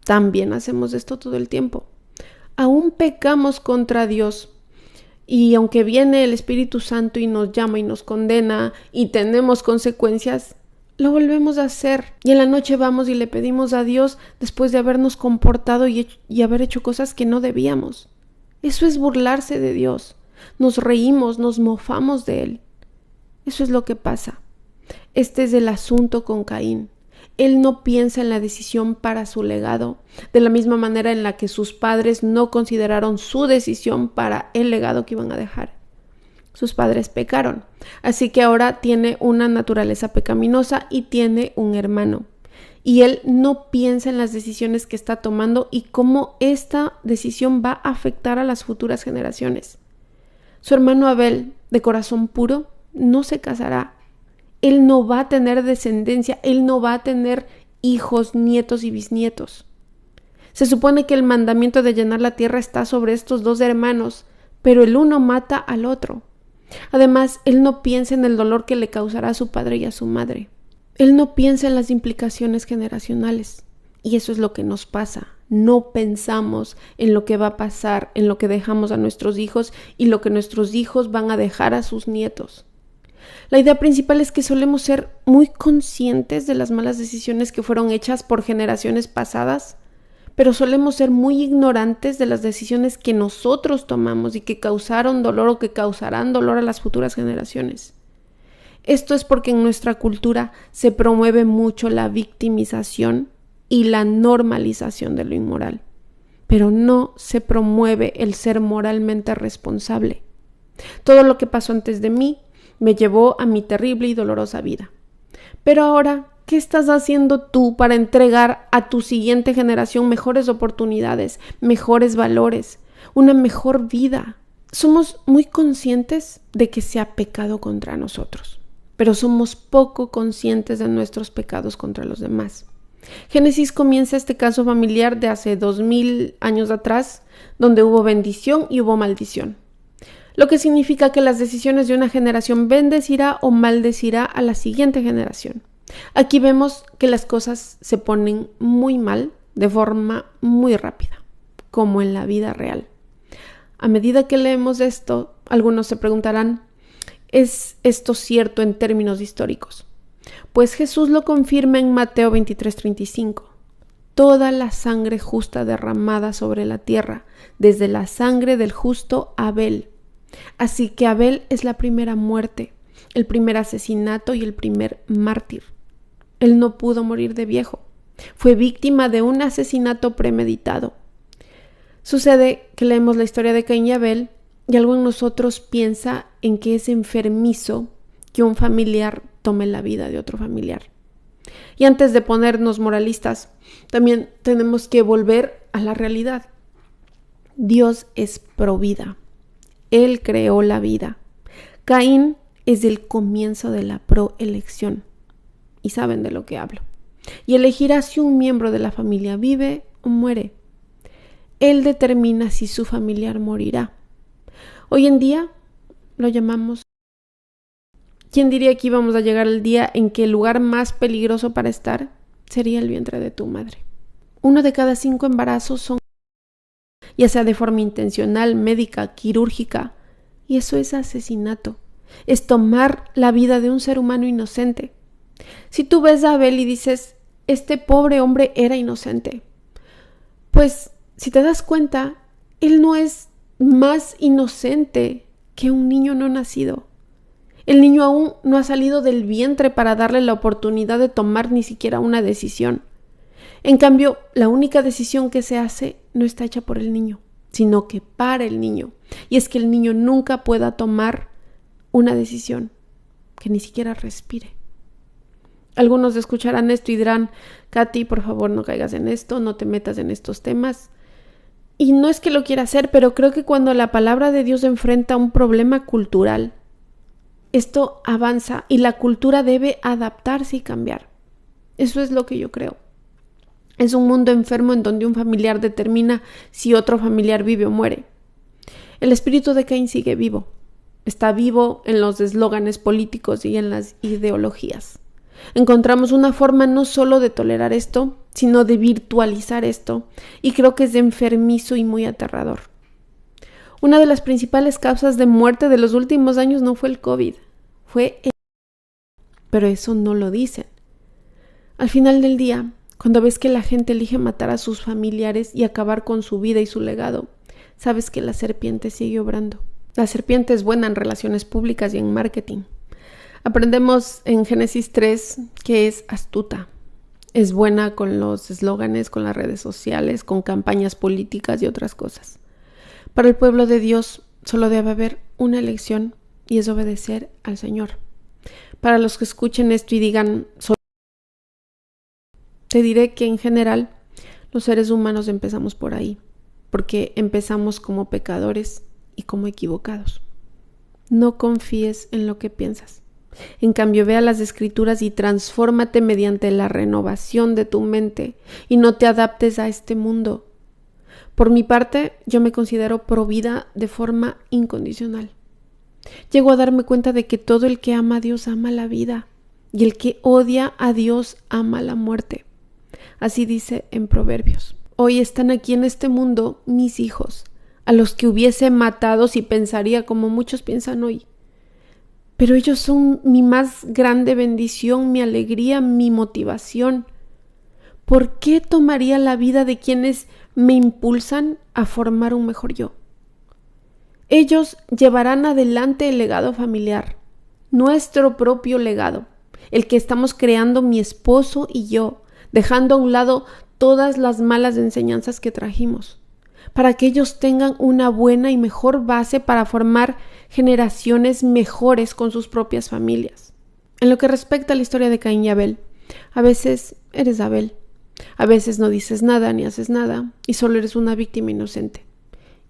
También hacemos esto todo el tiempo. Aún pecamos contra Dios. Y aunque viene el Espíritu Santo y nos llama y nos condena y tenemos consecuencias, lo volvemos a hacer. Y en la noche vamos y le pedimos a Dios después de habernos comportado y haber hecho cosas que no debíamos. Eso es burlarse de Dios. Nos reímos, nos mofamos de Él. Eso es lo que pasa. Este es el asunto con Caín. Él no piensa en la decisión para su legado, de la misma manera en la que sus padres no consideraron su decisión para el legado que iban a dejar. Sus padres pecaron, así que ahora tiene una naturaleza pecaminosa y tiene un hermano. Y él no piensa en las decisiones que está tomando y cómo esta decisión va a afectar a las futuras generaciones. Su hermano Abel, de corazón puro, no se casará. Él no va a tener descendencia, él no va a tener hijos, nietos y bisnietos. Se supone que el mandamiento de llenar la tierra está sobre estos dos hermanos, pero el uno mata al otro. Además, él no piensa en el dolor que le causará a su padre y a su madre. Él no piensa en las implicaciones generacionales. Y eso es lo que nos pasa. No pensamos en lo que va a pasar, en lo que dejamos a nuestros hijos y lo que nuestros hijos van a dejar a sus nietos. La idea principal es que solemos ser muy conscientes de las malas decisiones que fueron hechas por generaciones pasadas, pero solemos ser muy ignorantes de las decisiones que nosotros tomamos y que causaron dolor o que causarán dolor a las futuras generaciones. Esto es porque en nuestra cultura se promueve mucho la victimización y la normalización de lo inmoral, pero no se promueve el ser moralmente responsable. Todo lo que pasó antes de mí me llevó a mi terrible y dolorosa vida. Pero ahora, ¿qué estás haciendo tú para entregar a tu siguiente generación mejores oportunidades, mejores valores, una mejor vida? Somos muy conscientes de que se ha pecado contra nosotros, pero somos poco conscientes de nuestros pecados contra los demás. Génesis comienza este caso familiar de hace 2000 años atrás, donde hubo bendición y hubo maldición, lo que significa que las decisiones de una generación bendecirá o maldecirá a la siguiente generación. Aquí vemos que las cosas se ponen muy mal de forma muy rápida, como en la vida real. A medida que leemos esto, algunos se preguntarán, ¿es esto cierto en términos históricos? Pues Jesús lo confirma en Mateo 23:35. Toda la sangre justa derramada sobre la tierra, desde la sangre del justo Abel. Así que Abel es la primera muerte, el primer asesinato y el primer mártir. Él no pudo morir de viejo. Fue víctima de un asesinato premeditado. Sucede que leemos la historia de Caín y Abel y algo en nosotros piensa en que es enfermizo que un familiar tome la vida de otro familiar. Y antes de ponernos moralistas, también tenemos que volver a la realidad. Dios es provida. Él creó la vida. Caín es el comienzo de la proelección. Y saben de lo que hablo. Y elegirá si un miembro de la familia vive o muere. Él determina si su familiar morirá. Hoy en día lo llamamos. ¿Quién diría que íbamos a llegar al día en que el lugar más peligroso para estar sería el vientre de tu madre? 1 de cada 5 embarazos son, ya sea de forma intencional, médica, quirúrgica, y eso es asesinato. Es tomar la vida de un ser humano inocente. Si tú ves a Abel y dices, este pobre hombre era inocente, pues si te das cuenta, él no es más inocente que un niño no nacido. El niño aún no ha salido del vientre para darle la oportunidad de tomar ni siquiera una decisión. En cambio, la única decisión que se hace no está hecha por el niño, sino que para el niño. Y es que el niño nunca pueda tomar una decisión, que ni siquiera respire. Algunos escucharán esto y dirán, Katy, por favor no caigas en esto, no te metas en estos temas. Y no es que lo quiera hacer, pero creo que cuando la palabra de Dios enfrenta un problema cultural, esto avanza y la cultura debe adaptarse y cambiar. Eso es lo que yo creo. Es un mundo enfermo en donde un familiar determina si otro familiar vive o muere. El espíritu de Caín sigue vivo. Está vivo en los eslóganes políticos y en las ideologías. Encontramos una forma no solo de tolerar esto, sino de virtualizar esto, y creo que es enfermizo y muy aterrador. Una de las principales causas de muerte de los últimos años no fue el COVID, pero eso no lo dicen. Al final del día, cuando ves que la gente elige matar a sus familiares y acabar con su vida y su legado, sabes que la serpiente sigue obrando. La serpiente es buena en relaciones públicas y en marketing. Aprendemos en Génesis 3 que es astuta. Es buena con los eslóganes, con las redes sociales, con campañas políticas y otras cosas. Para el pueblo de Dios solo debe haber una elección y es obedecer al Señor. Para los que escuchen esto y digan, te diré que en general los seres humanos empezamos por ahí, porque empezamos como pecadores y como equivocados. No confíes en lo que piensas. En cambio, ve a las Escrituras y transfórmate mediante la renovación de tu mente y no te adaptes a este mundo. Por mi parte, yo me considero provida de forma incondicional. Llego a darme cuenta de que todo el que ama a Dios ama la vida, y el que odia a Dios ama la muerte. Así dice en Proverbios. Hoy están aquí en este mundo mis hijos, a los que hubiese matado si pensaría como muchos piensan hoy. Pero ellos son mi más grande bendición, mi alegría, mi motivación. ¿Por qué tomaría la vida de quienes me impulsan a formar un mejor yo? Ellos llevarán adelante el legado familiar, nuestro propio legado, el que estamos creando mi esposo y yo, dejando a un lado todas las malas enseñanzas que trajimos, para que ellos tengan una buena y mejor base para formar generaciones mejores con sus propias familias. En lo que respecta a la historia de Caín y Abel, a veces eres Abel, a veces no dices nada ni haces nada y solo eres una víctima inocente.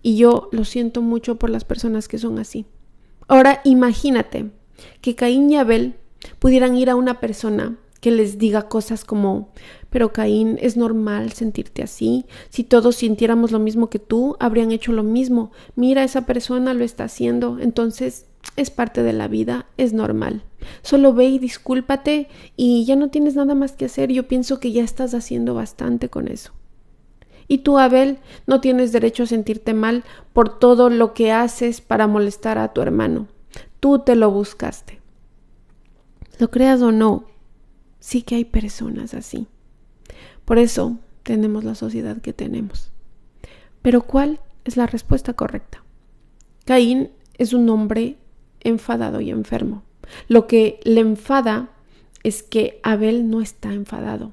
Y yo lo siento mucho por las personas que son así. Ahora imagínate que Caín y Abel pudieran ir a una persona que les diga cosas como: pero Caín, es normal sentirte así. Si todos sintiéramos lo mismo que tú, habrían hecho lo mismo. Mira, esa persona lo está haciendo, entonces es parte de la vida, es normal. Solo ve y discúlpate y ya no tienes nada más que hacer. Yo pienso que ya estás haciendo bastante con eso. Y tú, Abel, no tienes derecho a sentirte mal por todo lo que haces para molestar a tu hermano. Tú te lo buscaste. Lo creas o no, sí que hay personas así. Por eso tenemos la sociedad que tenemos. Pero ¿cuál es la respuesta correcta? Caín es un hombre enfadado y enfermo. Lo que le enfada es que Abel no está enfadado.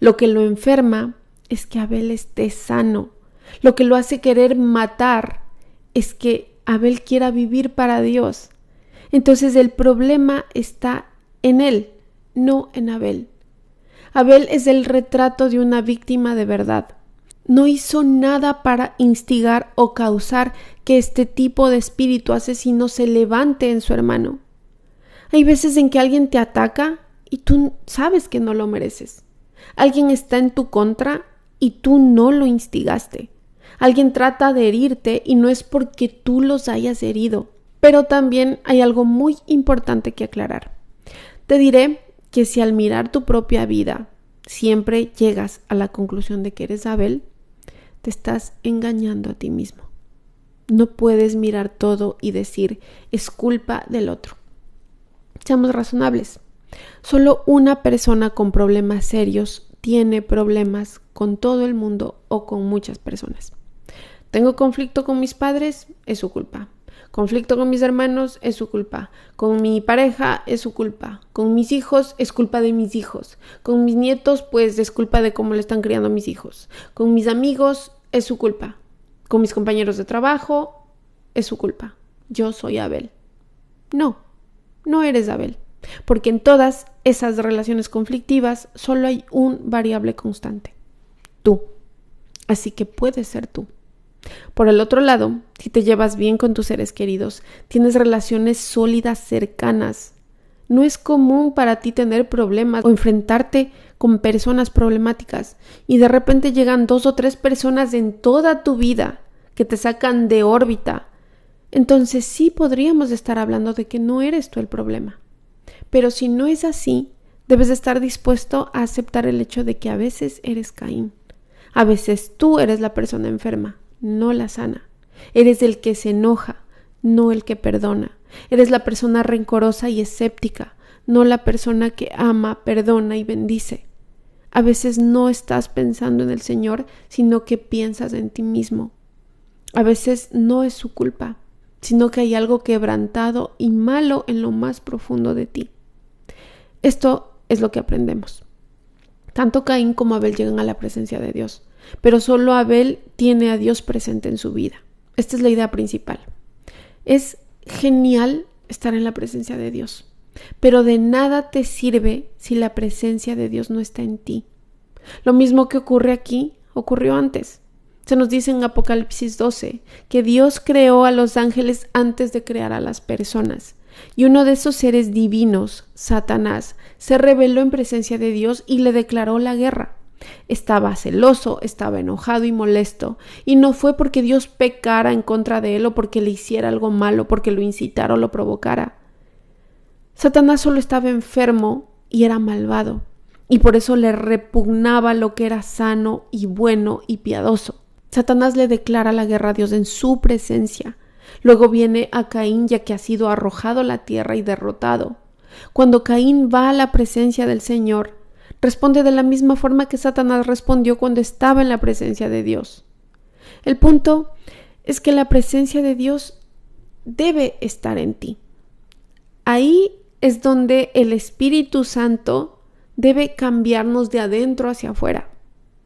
Lo que lo enferma es que Abel esté sano. Lo que lo hace querer matar es que Abel quiera vivir para Dios. Entonces el problema está en él, no en Abel. Abel es el retrato de una víctima de verdad. No hizo nada para instigar o causar que este tipo de espíritu asesino se levante en su hermano. Hay veces en que alguien te ataca y tú sabes que no lo mereces. Alguien está en tu contra y tú no lo instigaste. Alguien trata de herirte y no es porque tú los hayas herido. Pero también hay algo muy importante que aclarar. Te diré que si al mirar tu propia vida siempre llegas a la conclusión de que eres Abel, te estás engañando a ti mismo. No puedes mirar todo y decir es culpa del otro. Seamos razonables. Solo una persona con problemas serios tiene problemas con todo el mundo o con muchas personas. Tengo conflicto con mis padres, es su culpa. Conflicto con mis hermanos, es su culpa. Con mi pareja, es su culpa. Con mis hijos, es culpa de mis hijos. Con mis nietos, pues es culpa de cómo le están criando a mis hijos. Con mis amigos, es su culpa. Con mis compañeros de trabajo, es su culpa. Yo soy Abel. No, no eres Abel. Porque en todas esas relaciones conflictivas solo hay un variable constante: tú. Así que puedes ser tú. Por el otro lado, si te llevas bien con tus seres queridos, tienes relaciones sólidas, cercanas, no es común para ti tener problemas o enfrentarte con personas problemáticas y de repente llegan 2 o 3 personas en toda tu vida que te sacan de órbita, entonces sí podríamos estar hablando de que no eres tú el problema. Pero si no es así, debes estar dispuesto a aceptar el hecho de que a veces eres Caín. A veces tú eres la persona enferma, no la sana. Eres el que se enoja, no el que perdona. Eres la persona rencorosa y escéptica, no la persona que ama, perdona y bendice. A veces no estás pensando en el Señor, sino que piensas en ti mismo. A veces no es su culpa, sino que hay algo quebrantado y malo en lo más profundo de ti. Esto es lo que aprendemos. Tanto Caín como Abel llegan a la presencia de Dios, pero solo Abel tiene a Dios presente en su vida. Esta es la idea principal. Es genial estar en la presencia de Dios, pero de nada te sirve si la presencia de Dios no está en ti. Lo mismo que ocurre aquí, ocurrió antes. Se nos dice en Apocalipsis 12 que Dios creó a los ángeles antes de crear a las personas. Y uno de esos seres divinos, Satanás, se rebeló en presencia de Dios y le declaró la guerra. Estaba celoso, estaba enojado y molesto, y no fue porque Dios pecara en contra de él o porque le hiciera algo malo, porque lo incitara o lo provocara. Satanás solo estaba enfermo y era malvado, y por eso le repugnaba lo que era sano y bueno y piadoso. Satanás le declara la guerra a Dios en su presencia. Luego viene a Caín, ya que ha sido arrojado a la tierra y derrotado. Cuando Caín va a la presencia del Señor, responde de la misma forma que Satanás respondió cuando estaba en la presencia de Dios. El punto es que la presencia de Dios debe estar en ti. Ahí es donde el Espíritu Santo debe cambiarnos de adentro hacia afuera.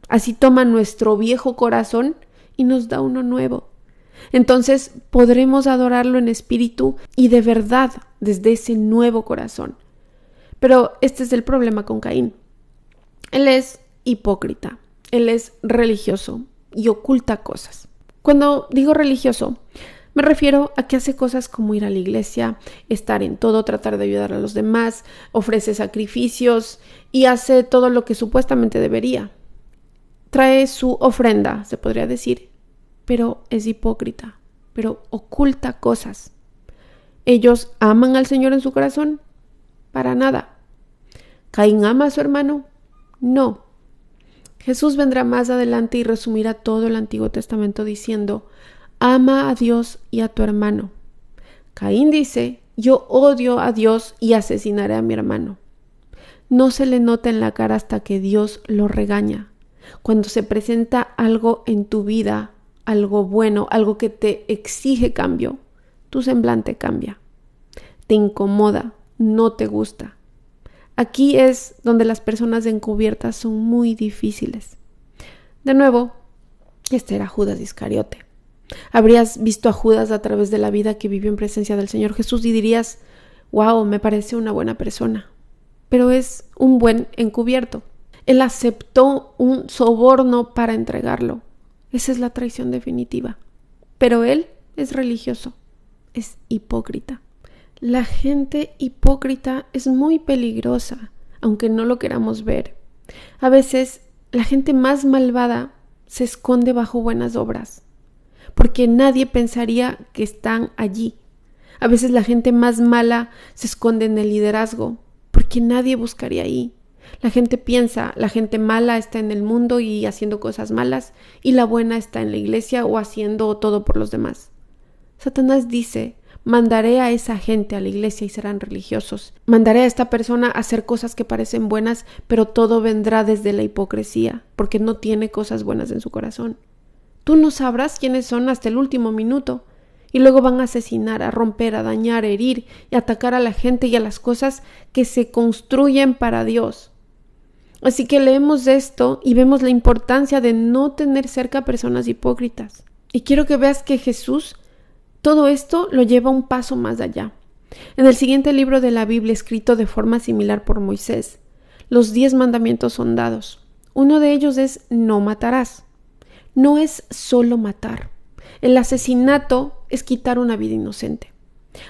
Así toma nuestro viejo corazón y nos da uno nuevo. Entonces podremos adorarlo en espíritu y de verdad desde ese nuevo corazón. Pero este es el problema con Caín. Él es hipócrita, él es religioso y oculta cosas. Cuando digo religioso, me refiero a que hace cosas como ir a la iglesia, estar en todo, tratar de ayudar a los demás, ofrece sacrificios y hace todo lo que supuestamente debería. Trae su ofrenda, se podría decir, pero es hipócrita, pero oculta cosas. ¿Ellos aman al Señor en su corazón? Para nada. ¿Caín ama a su hermano? No. Jesús vendrá más adelante y resumirá todo el Antiguo Testamento diciendo: ama a Dios y a tu hermano. Caín dice: yo odio a Dios y asesinaré a mi hermano. No se le nota en la cara hasta que Dios lo regaña. Cuando se presenta algo en tu vida, algo bueno, algo que te exige cambio, tu semblante cambia. Te incomoda, no te gusta. Aquí es donde las personas encubiertas son muy difíciles. De nuevo, este era Judas Iscariote. Habrías visto a Judas a través de la vida que vivió en presencia del Señor Jesús y dirías: wow, me parece una buena persona. Pero es un buen encubierto. Él aceptó un soborno para entregarlo. Esa es la traición definitiva. Pero él es religioso, es hipócrita. La gente hipócrita es muy peligrosa, aunque no lo queramos ver. A veces la gente más malvada se esconde bajo buenas obras, porque nadie pensaría que están allí. A veces la gente más mala se esconde en el liderazgo, porque nadie buscaría ahí. La gente piensa, la gente mala está en el mundo y haciendo cosas malas, y la buena está en la iglesia o haciendo todo por los demás. Satanás dice: mandaré a esa gente a la iglesia y serán religiosos. Mandaré a esta persona a hacer cosas que parecen buenas, pero todo vendrá desde la hipocresía, porque no tiene cosas buenas en su corazón. Tú no sabrás quiénes son hasta el último minuto, y luego van a asesinar, a romper, a dañar, a herir y atacar a la gente y a las cosas que se construyen para Dios. Así que leemos esto y vemos la importancia de no tener cerca personas hipócritas. Y quiero que veas que Jesús todo esto lo lleva un paso más allá. En el siguiente libro de la Biblia, escrito de forma similar por Moisés, los 10 mandamientos son dados. Uno de ellos es: no matarás. No es solo matar. El asesinato es quitar una vida inocente.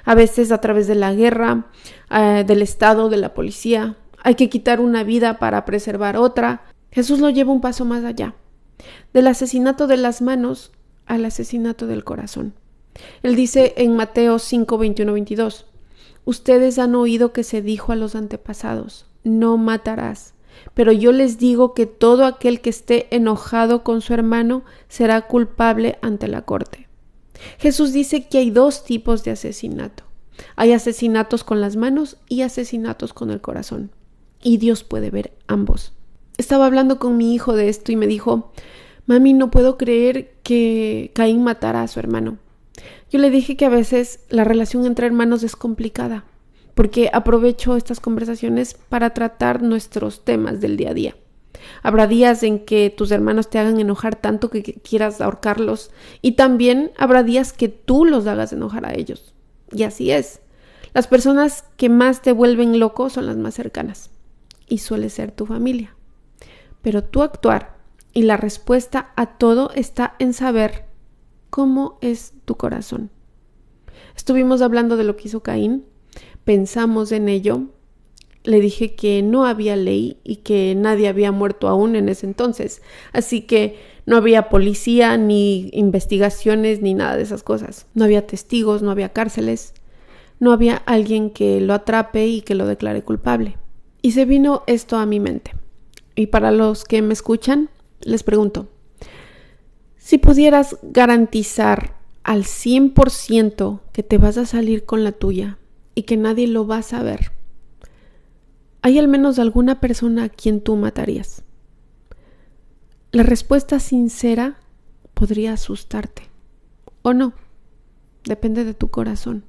A veces a través de la guerra, del Estado, de la policía, hay que quitar una vida para preservar otra. Jesús lo lleva un paso más allá. Del asesinato de las manos al asesinato del corazón. Él dice en Mateo 5, 21, 22: ustedes han oído que se dijo a los antepasados: no matarás. Pero yo les digo que todo aquel que esté enojado con su hermano será culpable ante la corte. Jesús dice que hay 2 tipos de asesinato. Hay asesinatos con las manos y asesinatos con el corazón. Y Dios puede ver ambos. Estaba hablando con mi hijo de esto y me dijo: mami, no puedo creer que Caín matara a su hermano. Yo le dije que a veces la relación entre hermanos es complicada, porque aprovecho estas conversaciones para tratar nuestros temas del día a día. Habrá días en que tus hermanos te hagan enojar tanto que quieras ahorcarlos, y también habrá días que tú los hagas enojar a ellos. Y así es. Las personas que más te vuelven loco son las más cercanas, y suele ser tu familia. Pero tu actuar y la respuesta a todo está en saber cómo es tu corazón. Estuvimos hablando de lo que hizo Caín, pensamos en ello Le dije que no había ley y que nadie había muerto aún en ese entonces, así que no había policía, ni investigaciones, ni nada de esas cosas. No había testigos, no había cárceles, no había alguien que lo atrape y que lo declare culpable. Y se vino esto a mi mente. Y para los que me escuchan, les pregunto, si pudieras garantizar al 100% que te vas a salir con la tuya y que nadie lo va a saber, ¿hay al menos alguna persona a quien tú matarías? La respuesta sincera podría asustarte, o no, depende de tu corazón.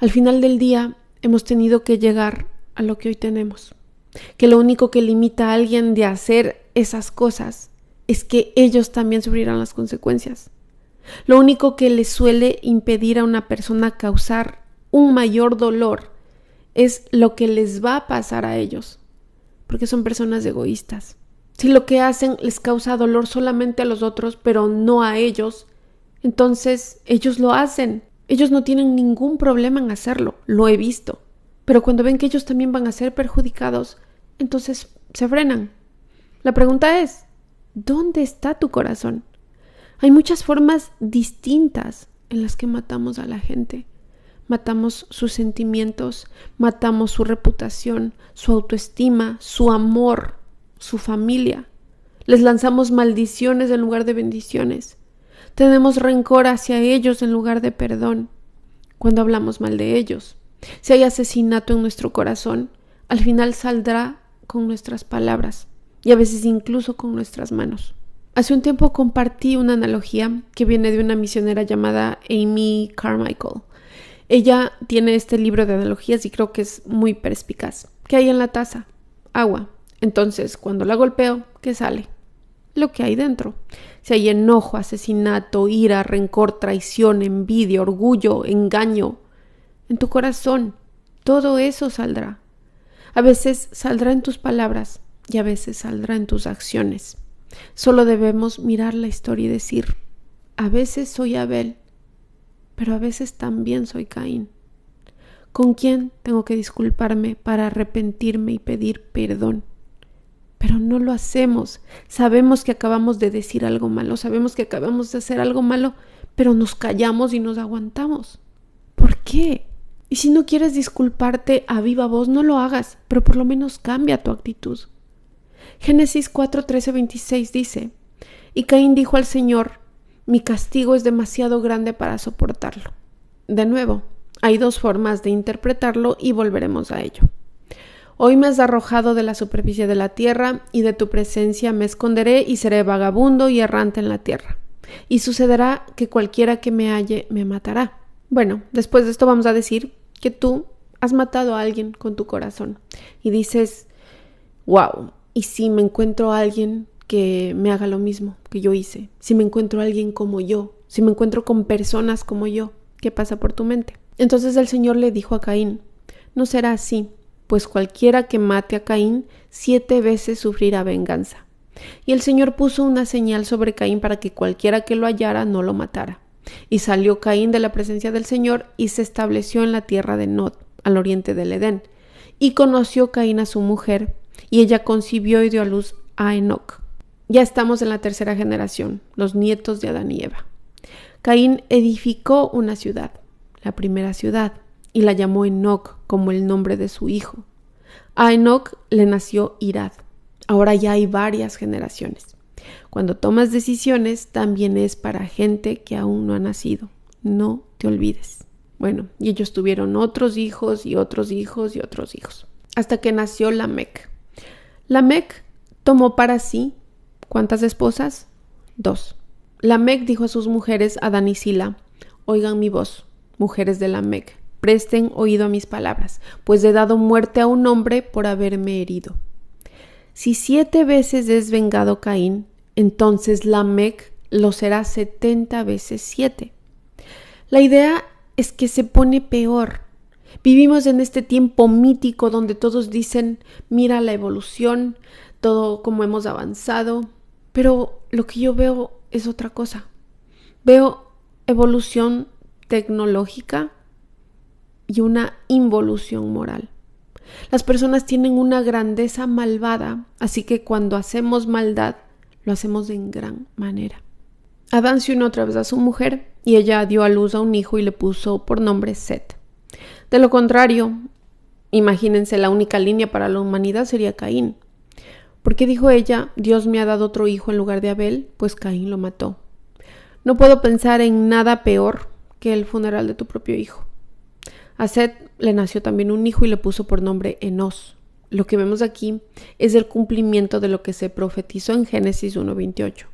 Al final del día, hemos tenido que llegar a lo que hoy tenemos, que lo único que limita a alguien de hacer esas cosas es que ellos también sufrirán las consecuencias. Lo único que les suele impedir a una persona causar un mayor dolor es lo que les va a pasar a ellos, porque son personas egoístas. Si lo que hacen les causa dolor solamente a los otros, pero no a ellos, entonces ellos lo hacen. Ellos no tienen ningún problema en hacerlo, lo he visto. Pero cuando ven que ellos también van a ser perjudicados, entonces se frenan. La pregunta es, ¿dónde está tu corazón? Hay muchas formas distintas en las que matamos a la gente. Matamos sus sentimientos, matamos su reputación, su autoestima, su amor, su familia. Les lanzamos maldiciones en lugar de bendiciones. Tenemos rencor hacia ellos en lugar de perdón cuando hablamos mal de ellos. Si hay asesinato en nuestro corazón, al final saldrá con nuestras palabras y a veces incluso con nuestras manos. Hace un tiempo compartí una analogía que viene de una misionera llamada Amy Carmichael. Ella tiene este libro de analogías y creo que es muy perspicaz. ¿Qué hay en la taza? Agua. Entonces, cuando la golpeo, ¿qué sale? Lo que hay dentro. Si hay enojo, asesinato, ira, rencor, traición, envidia, orgullo, engaño, en tu corazón, todo eso saldrá. A veces saldrá en tus palabras y a veces saldrá en tus acciones. Solo debemos mirar la historia y decir, a veces soy Abel, pero a veces también soy Caín. ¿Con quién tengo que disculparme para arrepentirme y pedir perdón? Pero no lo hacemos. Sabemos que acabamos de decir algo malo, sabemos que acabamos de hacer algo malo, pero nos callamos y nos aguantamos. ¿Por qué? Y si no quieres disculparte a viva voz, no lo hagas, pero por lo menos cambia tu actitud. Génesis 4:13-26 dice, y Caín dijo al Señor, mi castigo es demasiado grande para soportarlo. De nuevo, hay dos formas de interpretarlo y volveremos a ello. Hoy me has arrojado de la superficie de la tierra y de tu presencia me esconderé y seré vagabundo y errante en la tierra. Y sucederá que cualquiera que me halle me matará. Bueno, después de esto vamos a decir que tú has matado a alguien con tu corazón y dices, wow, ¿y si me encuentro a alguien que me haga lo mismo que yo hice? Si me encuentro a alguien como yo, si me encuentro con personas como yo, ¿qué pasa por tu mente? Entonces el Señor le dijo a Caín, no será así, pues cualquiera que mate a Caín 7 veces sufrirá venganza. Y el Señor puso una señal sobre Caín para que cualquiera que lo hallara no lo matara. Y salió Caín de la presencia del Señor y se estableció en la tierra de Nod, al oriente del Edén. Y conoció Caín a su mujer, y ella concibió y dio a luz a Enoc. Ya estamos en la tercera generación, los nietos de Adán y Eva. Caín edificó una ciudad, la primera ciudad, y la llamó Enoc como el nombre de su hijo. A Enoc le nació Irad. Ahora ya hay varias generaciones. Cuando tomas decisiones, también es para gente que aún no ha nacido. No te olvides. Bueno, y ellos tuvieron otros hijos y otros hijos y otros hijos. Hasta que nació Lamec. Lamec tomó para sí, ¿cuántas esposas? 2. Lamec dijo a sus mujeres Adán y Sila, oigan mi voz, mujeres de Lamec, presten oído a mis palabras, pues he dado muerte a un hombre por haberme herido. Si 7 veces es vengado Caín, entonces Lamec lo será 70 veces 7. La idea es que se pone peor. Vivimos en este tiempo mítico donde todos dicen, mira la evolución, todo como hemos avanzado, pero lo que yo veo es otra cosa. Veo evolución tecnológica y una involución moral. Las personas tienen una grandeza malvada, así que cuando hacemos maldad, lo hacemos en gran manera. Adán se unió otra vez a su mujer y ella dio a luz a un hijo y le puso por nombre Set. De lo contrario, imagínense, la única línea para la humanidad sería Caín. Porque dijo ella, Dios me ha dado otro hijo en lugar de Abel, pues Caín lo mató. No puedo pensar en nada peor que el funeral de tu propio hijo. A Set le nació también un hijo y le puso por nombre Enós. Lo que vemos aquí es el cumplimiento de lo que se profetizó en Génesis 1:28,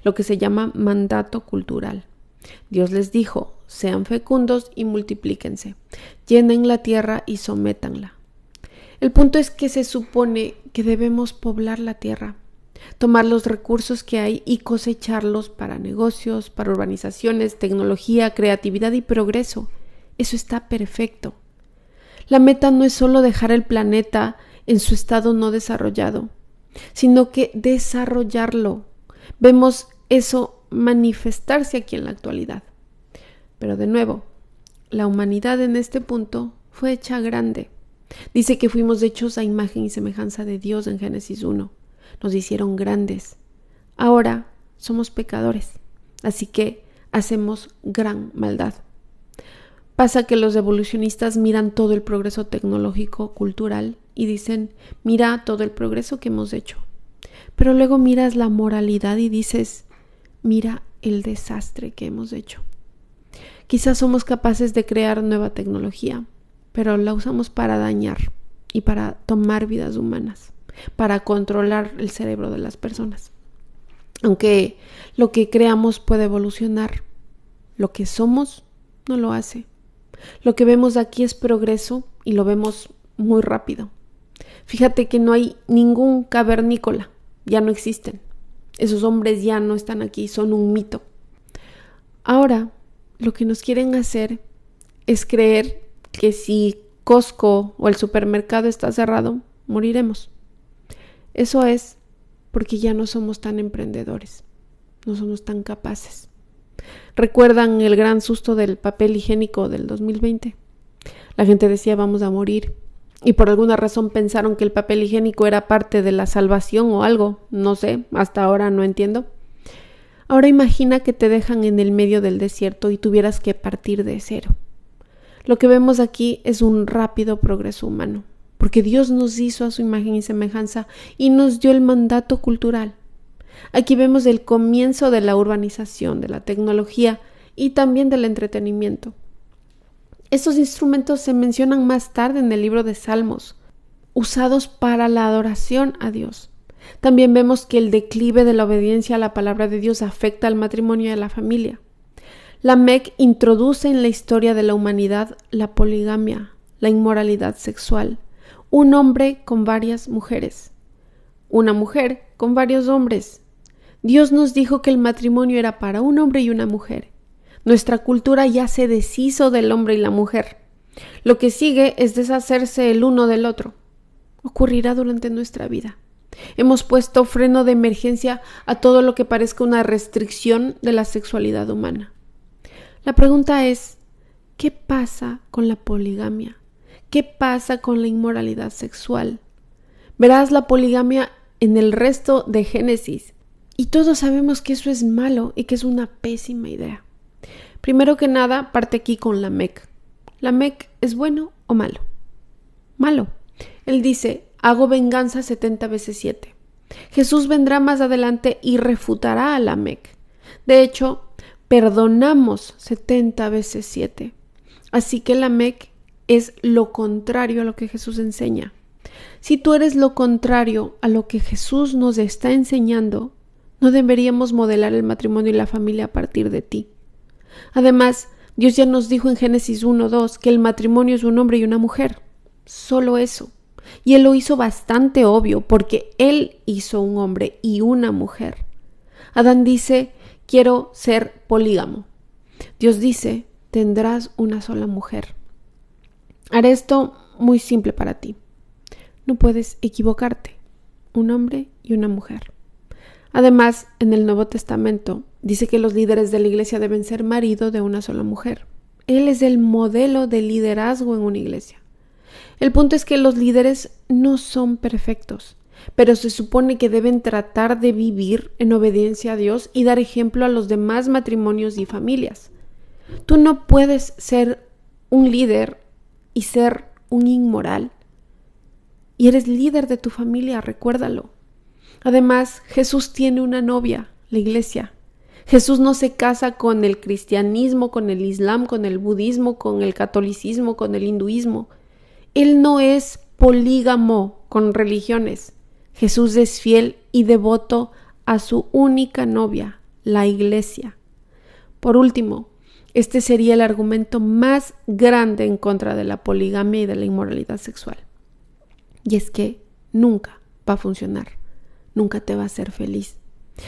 lo que se llama mandato cultural. Dios les dijo, sean fecundos y multiplíquense, llenen la tierra y sométanla. El punto es que se supone que debemos poblar la tierra, tomar los recursos que hay y cosecharlos para negocios, para urbanizaciones, tecnología, creatividad y progreso. Eso está perfecto. La meta no es solo dejar el planeta en su estado no desarrollado, sino que desarrollarlo. Vemos eso manifestarse aquí en la actualidad. Pero de nuevo, la humanidad en este punto fue hecha grande. Dice que fuimos hechos a imagen y semejanza de Dios en Génesis 1. Nos hicieron grandes. Ahora somos pecadores, así que hacemos gran maldad. Pasa que los evolucionistas miran todo el progreso tecnológico, cultural y dicen, mira todo el progreso que hemos hecho. Pero luego miras la moralidad y dices, mira el desastre que hemos hecho. Quizás somos capaces de crear nueva tecnología, pero la usamos para dañar y para tomar vidas humanas, para controlar el cerebro de las personas. Aunque lo que creamos puede evolucionar, lo que somos no lo hace. Lo que vemos aquí es progreso y lo vemos muy rápido. Fíjate que no hay ningún cavernícola, ya no existen. Esos hombres ya no están aquí, son un mito. Ahora, lo que nos quieren hacer es creer que si Costco o el supermercado está cerrado, moriremos. Eso es porque ya no somos tan emprendedores, no somos tan capaces. ¿Recuerdan el gran susto del papel higiénico del 2020? La gente decía vamos a morir y por alguna razón pensaron que el papel higiénico era parte de la salvación o algo, no sé, hasta ahora no entiendo. Ahora imagina que te dejan en el medio del desierto y tuvieras que partir de cero. Lo que vemos aquí es un rápido progreso humano, porque Dios nos hizo a su imagen y semejanza y nos dio el mandato cultural. Aquí vemos el comienzo de la urbanización, de la tecnología y también del entretenimiento. Estos instrumentos se mencionan más tarde en el libro de Salmos, usados para la adoración a Dios. También vemos que el declive de la obediencia a la palabra de Dios afecta al matrimonio y a la familia. Lamec introduce en la historia de la humanidad la poligamia, la inmoralidad sexual, un hombre con varias mujeres, una mujer con varios hombres. Dios nos dijo que el matrimonio era para un hombre y una mujer. Nuestra cultura ya se deshizo del hombre y la mujer. Lo que sigue es deshacerse el uno del otro. Ocurrirá durante nuestra vida. Hemos puesto freno de emergencia a todo lo que parezca una restricción de la sexualidad humana. La pregunta es, ¿qué pasa con la poligamia? ¿Qué pasa con la inmoralidad sexual? Verás la poligamia en el resto de Génesis. Y todos sabemos que eso es malo y que es una pésima idea. Primero que nada, parte aquí con Lamec. ¿Lamec es bueno o malo? Malo. Él dice, hago venganza 70 veces 7. Jesús vendrá más adelante y refutará a Lamec. De hecho, perdonamos 70 veces 7. Así que Lamec es lo contrario a lo que Jesús enseña. Si tú eres lo contrario a lo que Jesús nos está enseñando, no deberíamos modelar el matrimonio y la familia a partir de ti. Además, Dios ya nos dijo en Génesis 1:2 que el matrimonio es un hombre y una mujer. Solo eso. Y Él lo hizo bastante obvio porque Él hizo un hombre y una mujer. Adán dice, quiero ser polígamo. Dios dice, tendrás una sola mujer. Haré esto muy simple para ti. No puedes equivocarte. Un hombre y una mujer. Además, en el Nuevo Testamento dice que los líderes de la iglesia deben ser marido de una sola mujer. Él es el modelo de liderazgo en una iglesia. El punto es que los líderes no son perfectos, pero se supone que deben tratar de vivir en obediencia a Dios y dar ejemplo a los demás matrimonios y familias. Tú no puedes ser un líder y ser un inmoral. Y eres líder de tu familia, recuérdalo. Además, Jesús tiene una novia, la iglesia. Jesús no se casa con el cristianismo, con el islam, con el budismo, con el catolicismo, con el hinduismo. Él no es polígamo con religiones. Jesús es fiel y devoto a su única novia, la iglesia. Por último, este sería el argumento más grande en contra de la poligamia y de la inmoralidad sexual. Y es que nunca va a funcionar, nunca te va a hacer feliz.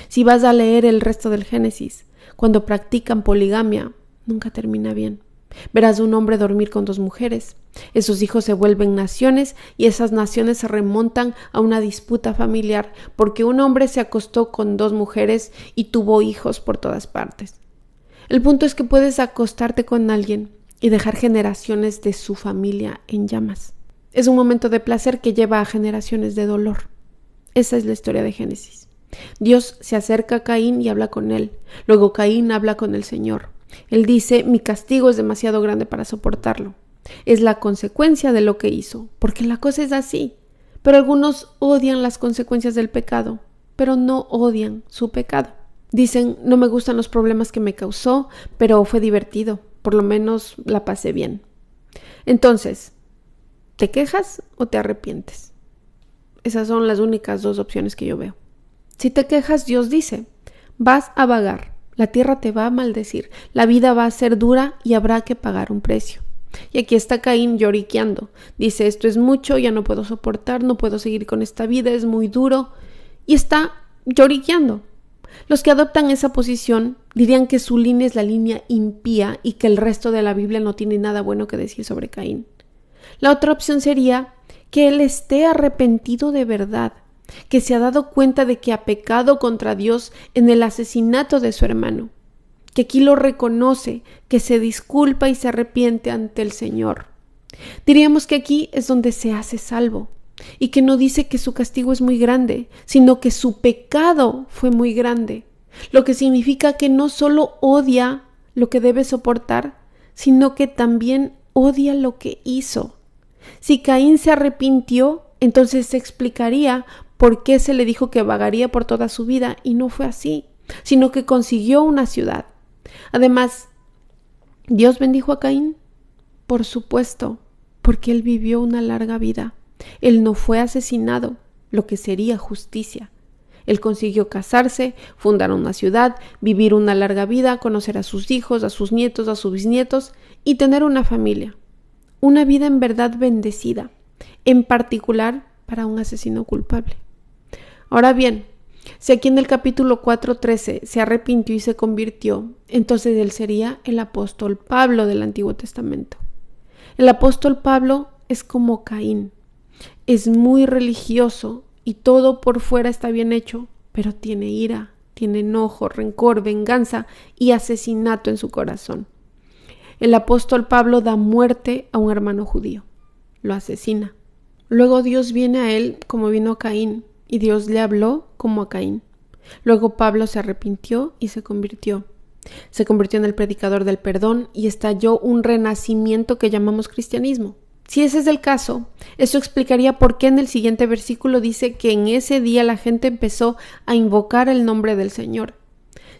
Si vas a leer el resto del Génesis, cuando practican poligamia, nunca termina bien. Verás a un hombre dormir con 2 mujeres. Esos hijos se vuelven naciones y esas naciones se remontan a una disputa familiar porque un hombre se acostó con 2 mujeres y tuvo hijos por todas partes. El punto es que puedes acostarte con alguien y dejar generaciones de su familia en llamas. Es un momento de placer que lleva a generaciones de dolor. Esa es la historia de Génesis. Dios se acerca a Caín y habla con él. Luego Caín habla con el Señor. Él dice: mi castigo es demasiado grande para soportarlo. Es la consecuencia de lo que hizo, porque la cosa es así. Pero algunos odian las consecuencias del pecado, pero no odian su pecado. Dicen: no me gustan los problemas que me causó, pero fue divertido, por lo menos la pasé bien. Entonces, ¿te quejas o te arrepientes? Esas son las únicas 2 opciones que yo veo. Si te quejas, Dios dice: vas a vagar, la tierra te va a maldecir, la vida va a ser dura y habrá que pagar un precio. Y aquí está Caín lloriqueando. Dice: esto es mucho, ya no puedo soportar, no puedo seguir con esta vida, es muy duro. Y está lloriqueando. Los que adoptan esa posición dirían que su línea es la línea impía y que el resto de la Biblia no tiene nada bueno que decir sobre Caín. La otra opción sería que él esté arrepentido de verdad, que se ha dado cuenta de que ha pecado contra Dios en el asesinato de su hermano, que aquí lo reconoce, que se disculpa y se arrepiente ante el Señor. Diríamos que aquí es donde se hace salvo y que no dice que su castigo es muy grande, sino que su pecado fue muy grande, lo que significa que no solo odia lo que debe soportar, sino que también odia lo que hizo. Si Caín se arrepintió, entonces se explicaría por qué se le dijo que vagaría por toda su vida, y no fue así, sino que consiguió una ciudad. Además, ¿Dios bendijo a Caín? Por supuesto, porque él vivió una larga vida. Él no fue asesinado, lo que sería justicia. Él consiguió casarse, fundar una ciudad, vivir una larga vida, conocer a sus hijos, a sus nietos, a sus bisnietos y tener una familia. Una vida en verdad bendecida, en particular para un asesino culpable. Ahora bien, si aquí en el capítulo 4:13 se arrepintió y se convirtió, entonces él sería el apóstol Pablo del Antiguo Testamento. El apóstol Pablo es como Caín. Es muy religioso y todo por fuera está bien hecho, pero tiene ira, tiene enojo, rencor, venganza y asesinato en su corazón. El apóstol Pablo da muerte a un hermano judío, lo asesina. Luego Dios viene a él como vino a Caín, y Dios le habló como a Caín. Luego Pablo se arrepintió y se convirtió. Se convirtió en el predicador del perdón y estalló un renacimiento que llamamos cristianismo. Si ese es el caso, eso explicaría por qué en el siguiente versículo dice que en ese día la gente empezó a invocar el nombre del Señor.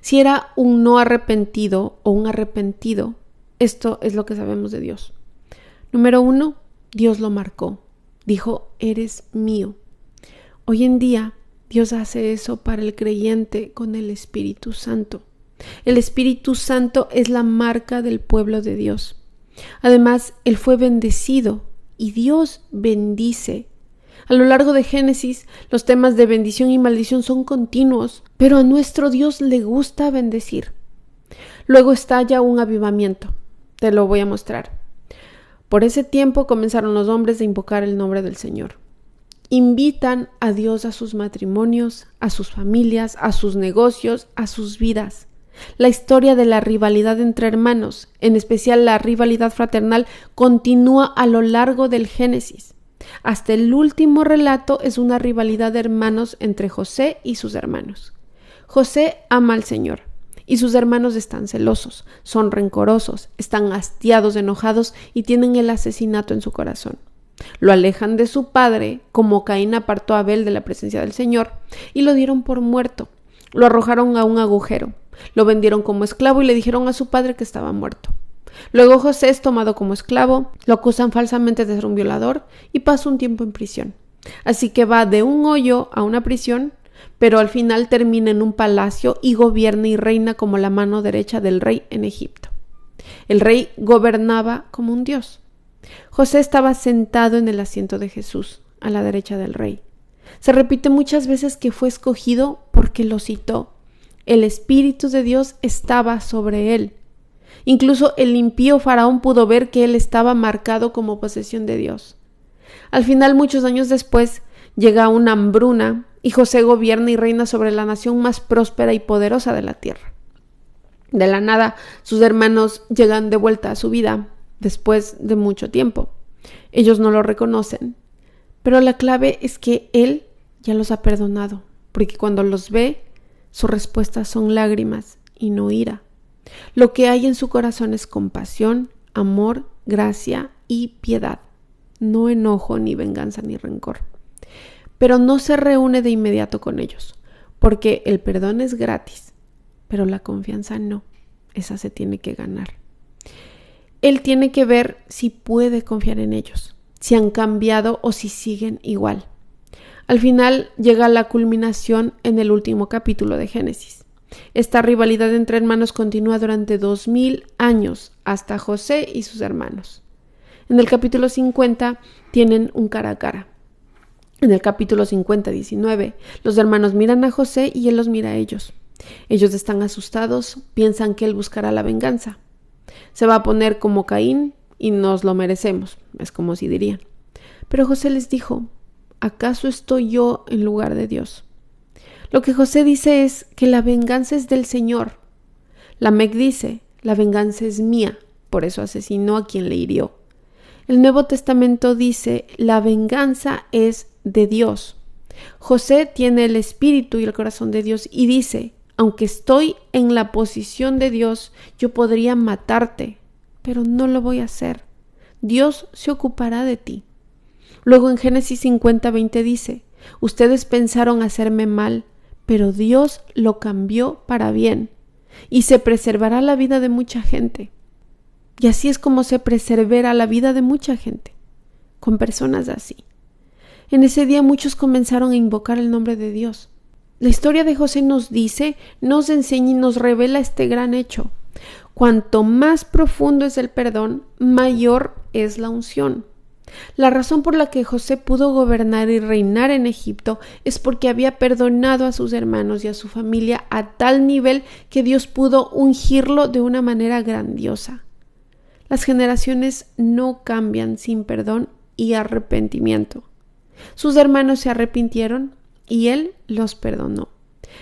Si era un no arrepentido o un arrepentido, esto es lo que sabemos de Dios. Número 1, Dios lo marcó. Dijo: eres mío. Hoy en día, Dios hace eso para el creyente con el Espíritu Santo. El Espíritu Santo es la marca del pueblo de Dios. Además, él fue bendecido y Dios bendice. A lo largo de Génesis, los temas de bendición y maldición son continuos, pero a nuestro Dios le gusta bendecir. Luego estalla un avivamiento. Te lo voy a mostrar. Por ese tiempo comenzaron los hombres a invocar el nombre del Señor. Invitan a Dios a sus matrimonios, a sus familias, a sus negocios, a sus vidas. La historia de la rivalidad entre hermanos, en especial la rivalidad fraternal, continúa a lo largo del Génesis. Hasta el último relato es una rivalidad de hermanos entre José y sus hermanos. José ama al Señor y sus hermanos están celosos, son rencorosos, están hastiados, enojados y tienen el asesinato en su corazón. Lo alejan de su padre, como Caín apartó a Abel de la presencia del Señor, y lo dieron por muerto. Lo arrojaron a un agujero, lo vendieron como esclavo y le dijeron a su padre que estaba muerto. Luego José es tomado como esclavo, lo acusan falsamente de ser un violador y pasa un tiempo en prisión. Así que va de un hoyo a una prisión, pero al final termina en un palacio y gobierna y reina como la mano derecha del rey en Egipto. El rey gobernaba como un dios. José estaba sentado en el asiento de Jesús, a la derecha del rey. Se repite muchas veces que fue escogido porque lo citó. El Espíritu de Dios estaba sobre él. Incluso el impío faraón pudo ver que él estaba marcado como posesión de Dios. Al final, muchos años después, llega una hambruna y José gobierna y reina sobre la nación más próspera y poderosa de la tierra. De la nada, sus hermanos llegan de vuelta a su vida después de mucho tiempo. Ellos no lo reconocen, pero la clave es que él ya los ha perdonado, porque cuando los ve, sus respuestas son lágrimas y no ira. Lo que hay en su corazón es compasión, amor, gracia y piedad, no enojo, ni venganza, ni rencor. Pero no se reúne de inmediato con ellos, porque el perdón es gratis, pero la confianza no, esa se tiene que ganar. Él tiene que ver si puede confiar en ellos, si han cambiado o si siguen igual. Al final llega la culminación en el último capítulo de Génesis. Esta rivalidad entre hermanos continúa durante 2000 años hasta José y sus hermanos. En el capítulo 50 tienen un cara a cara. En el capítulo 50-19, los hermanos miran a José y él los mira a ellos. Ellos están asustados, piensan que él buscará la venganza. Se va a poner como Caín y nos lo merecemos, es como si dirían. Pero José les dijo, ¿acaso estoy yo en lugar de Dios? Lo que José dice es que la venganza es del Señor. Lamec dice, la venganza es mía, por eso asesinó a quien le hirió. El Nuevo Testamento dice, la venganza es de Dios. José tiene el espíritu y el corazón de Dios y dice, aunque estoy en la posición de Dios, yo podría matarte, pero no lo voy a hacer. Dios se ocupará de ti. Luego en Génesis 50:20 dice, ustedes pensaron hacerme mal, pero Dios lo cambió para bien y se preservará la vida de mucha gente. Y así es como se persevera la vida de mucha gente, con personas así. En ese día muchos comenzaron a invocar el nombre de Dios. La historia de José nos dice, nos enseña y nos revela este gran hecho. Cuanto más profundo es el perdón, mayor es la unción. La razón por la que José pudo gobernar y reinar en Egipto es porque había perdonado a sus hermanos y a su familia a tal nivel que Dios pudo ungirlo de una manera grandiosa. Las generaciones no cambian sin perdón y arrepentimiento. Sus hermanos se arrepintieron y él los perdonó.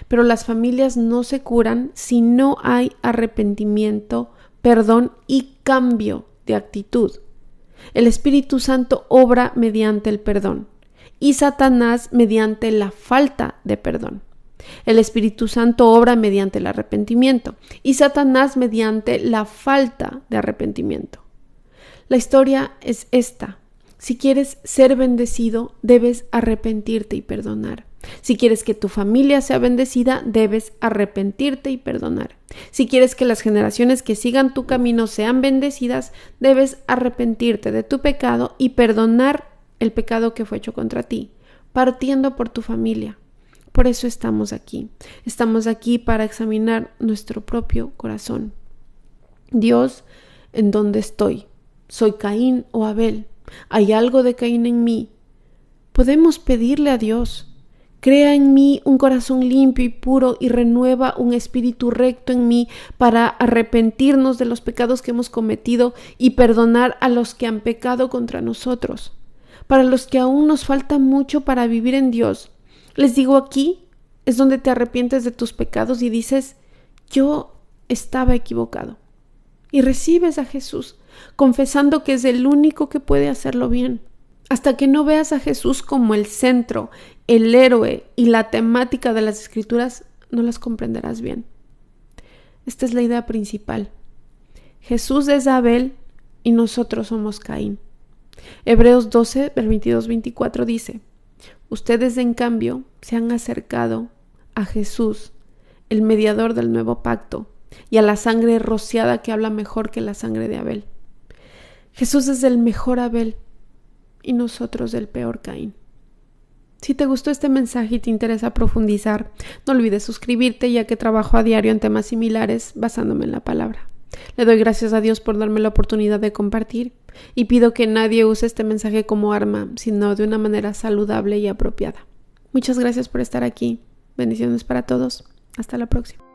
Pero las familias no se curan si no hay arrepentimiento, perdón y cambio de actitud. El Espíritu Santo obra mediante el perdón y Satanás mediante la falta de perdón. El Espíritu Santo obra mediante el arrepentimiento y Satanás mediante la falta de arrepentimiento. La historia es esta. Si quieres ser bendecido, debes arrepentirte y perdonar. Si quieres que tu familia sea bendecida, debes arrepentirte y perdonar. Si quieres que las generaciones que sigan tu camino sean bendecidas, debes arrepentirte de tu pecado y perdonar el pecado que fue hecho contra ti, partiendo por tu familia. Por eso estamos aquí. Estamos aquí para examinar nuestro propio corazón. Dios, ¿en dónde estoy? ¿Soy Caín o Abel? ¿Hay algo de Caín en mí? Podemos pedirle a Dios. Crea en mí un corazón limpio y puro y renueva un espíritu recto en mí para arrepentirnos de los pecados que hemos cometido y perdonar a los que han pecado contra nosotros. Para los que aún nos falta mucho para vivir en Dios, les digo aquí es donde te arrepientes de tus pecados y dices, yo estaba equivocado. Y recibes a Jesús, confesando que es el único que puede hacerlo bien. Hasta que no veas a Jesús como el centro, el héroe y la temática de las Escrituras, no las comprenderás bien. Esta es la idea principal. Jesús es Abel y nosotros somos Caín. Hebreos 12, 22-24 dice: ustedes en cambio se han acercado a Jesús, el mediador del nuevo pacto, y a la sangre rociada que habla mejor que la sangre de Abel. Jesús es el mejor Abel y nosotros el peor Caín. Si te gustó este mensaje y te interesa profundizar, no olvides suscribirte, ya que trabajo a diario en temas similares basándome en la palabra. Le doy gracias a Dios por darme la oportunidad de compartir y pido que nadie use este mensaje como arma, sino de una manera saludable y apropiada. Muchas gracias por estar aquí. Bendiciones para todos. Hasta la próxima.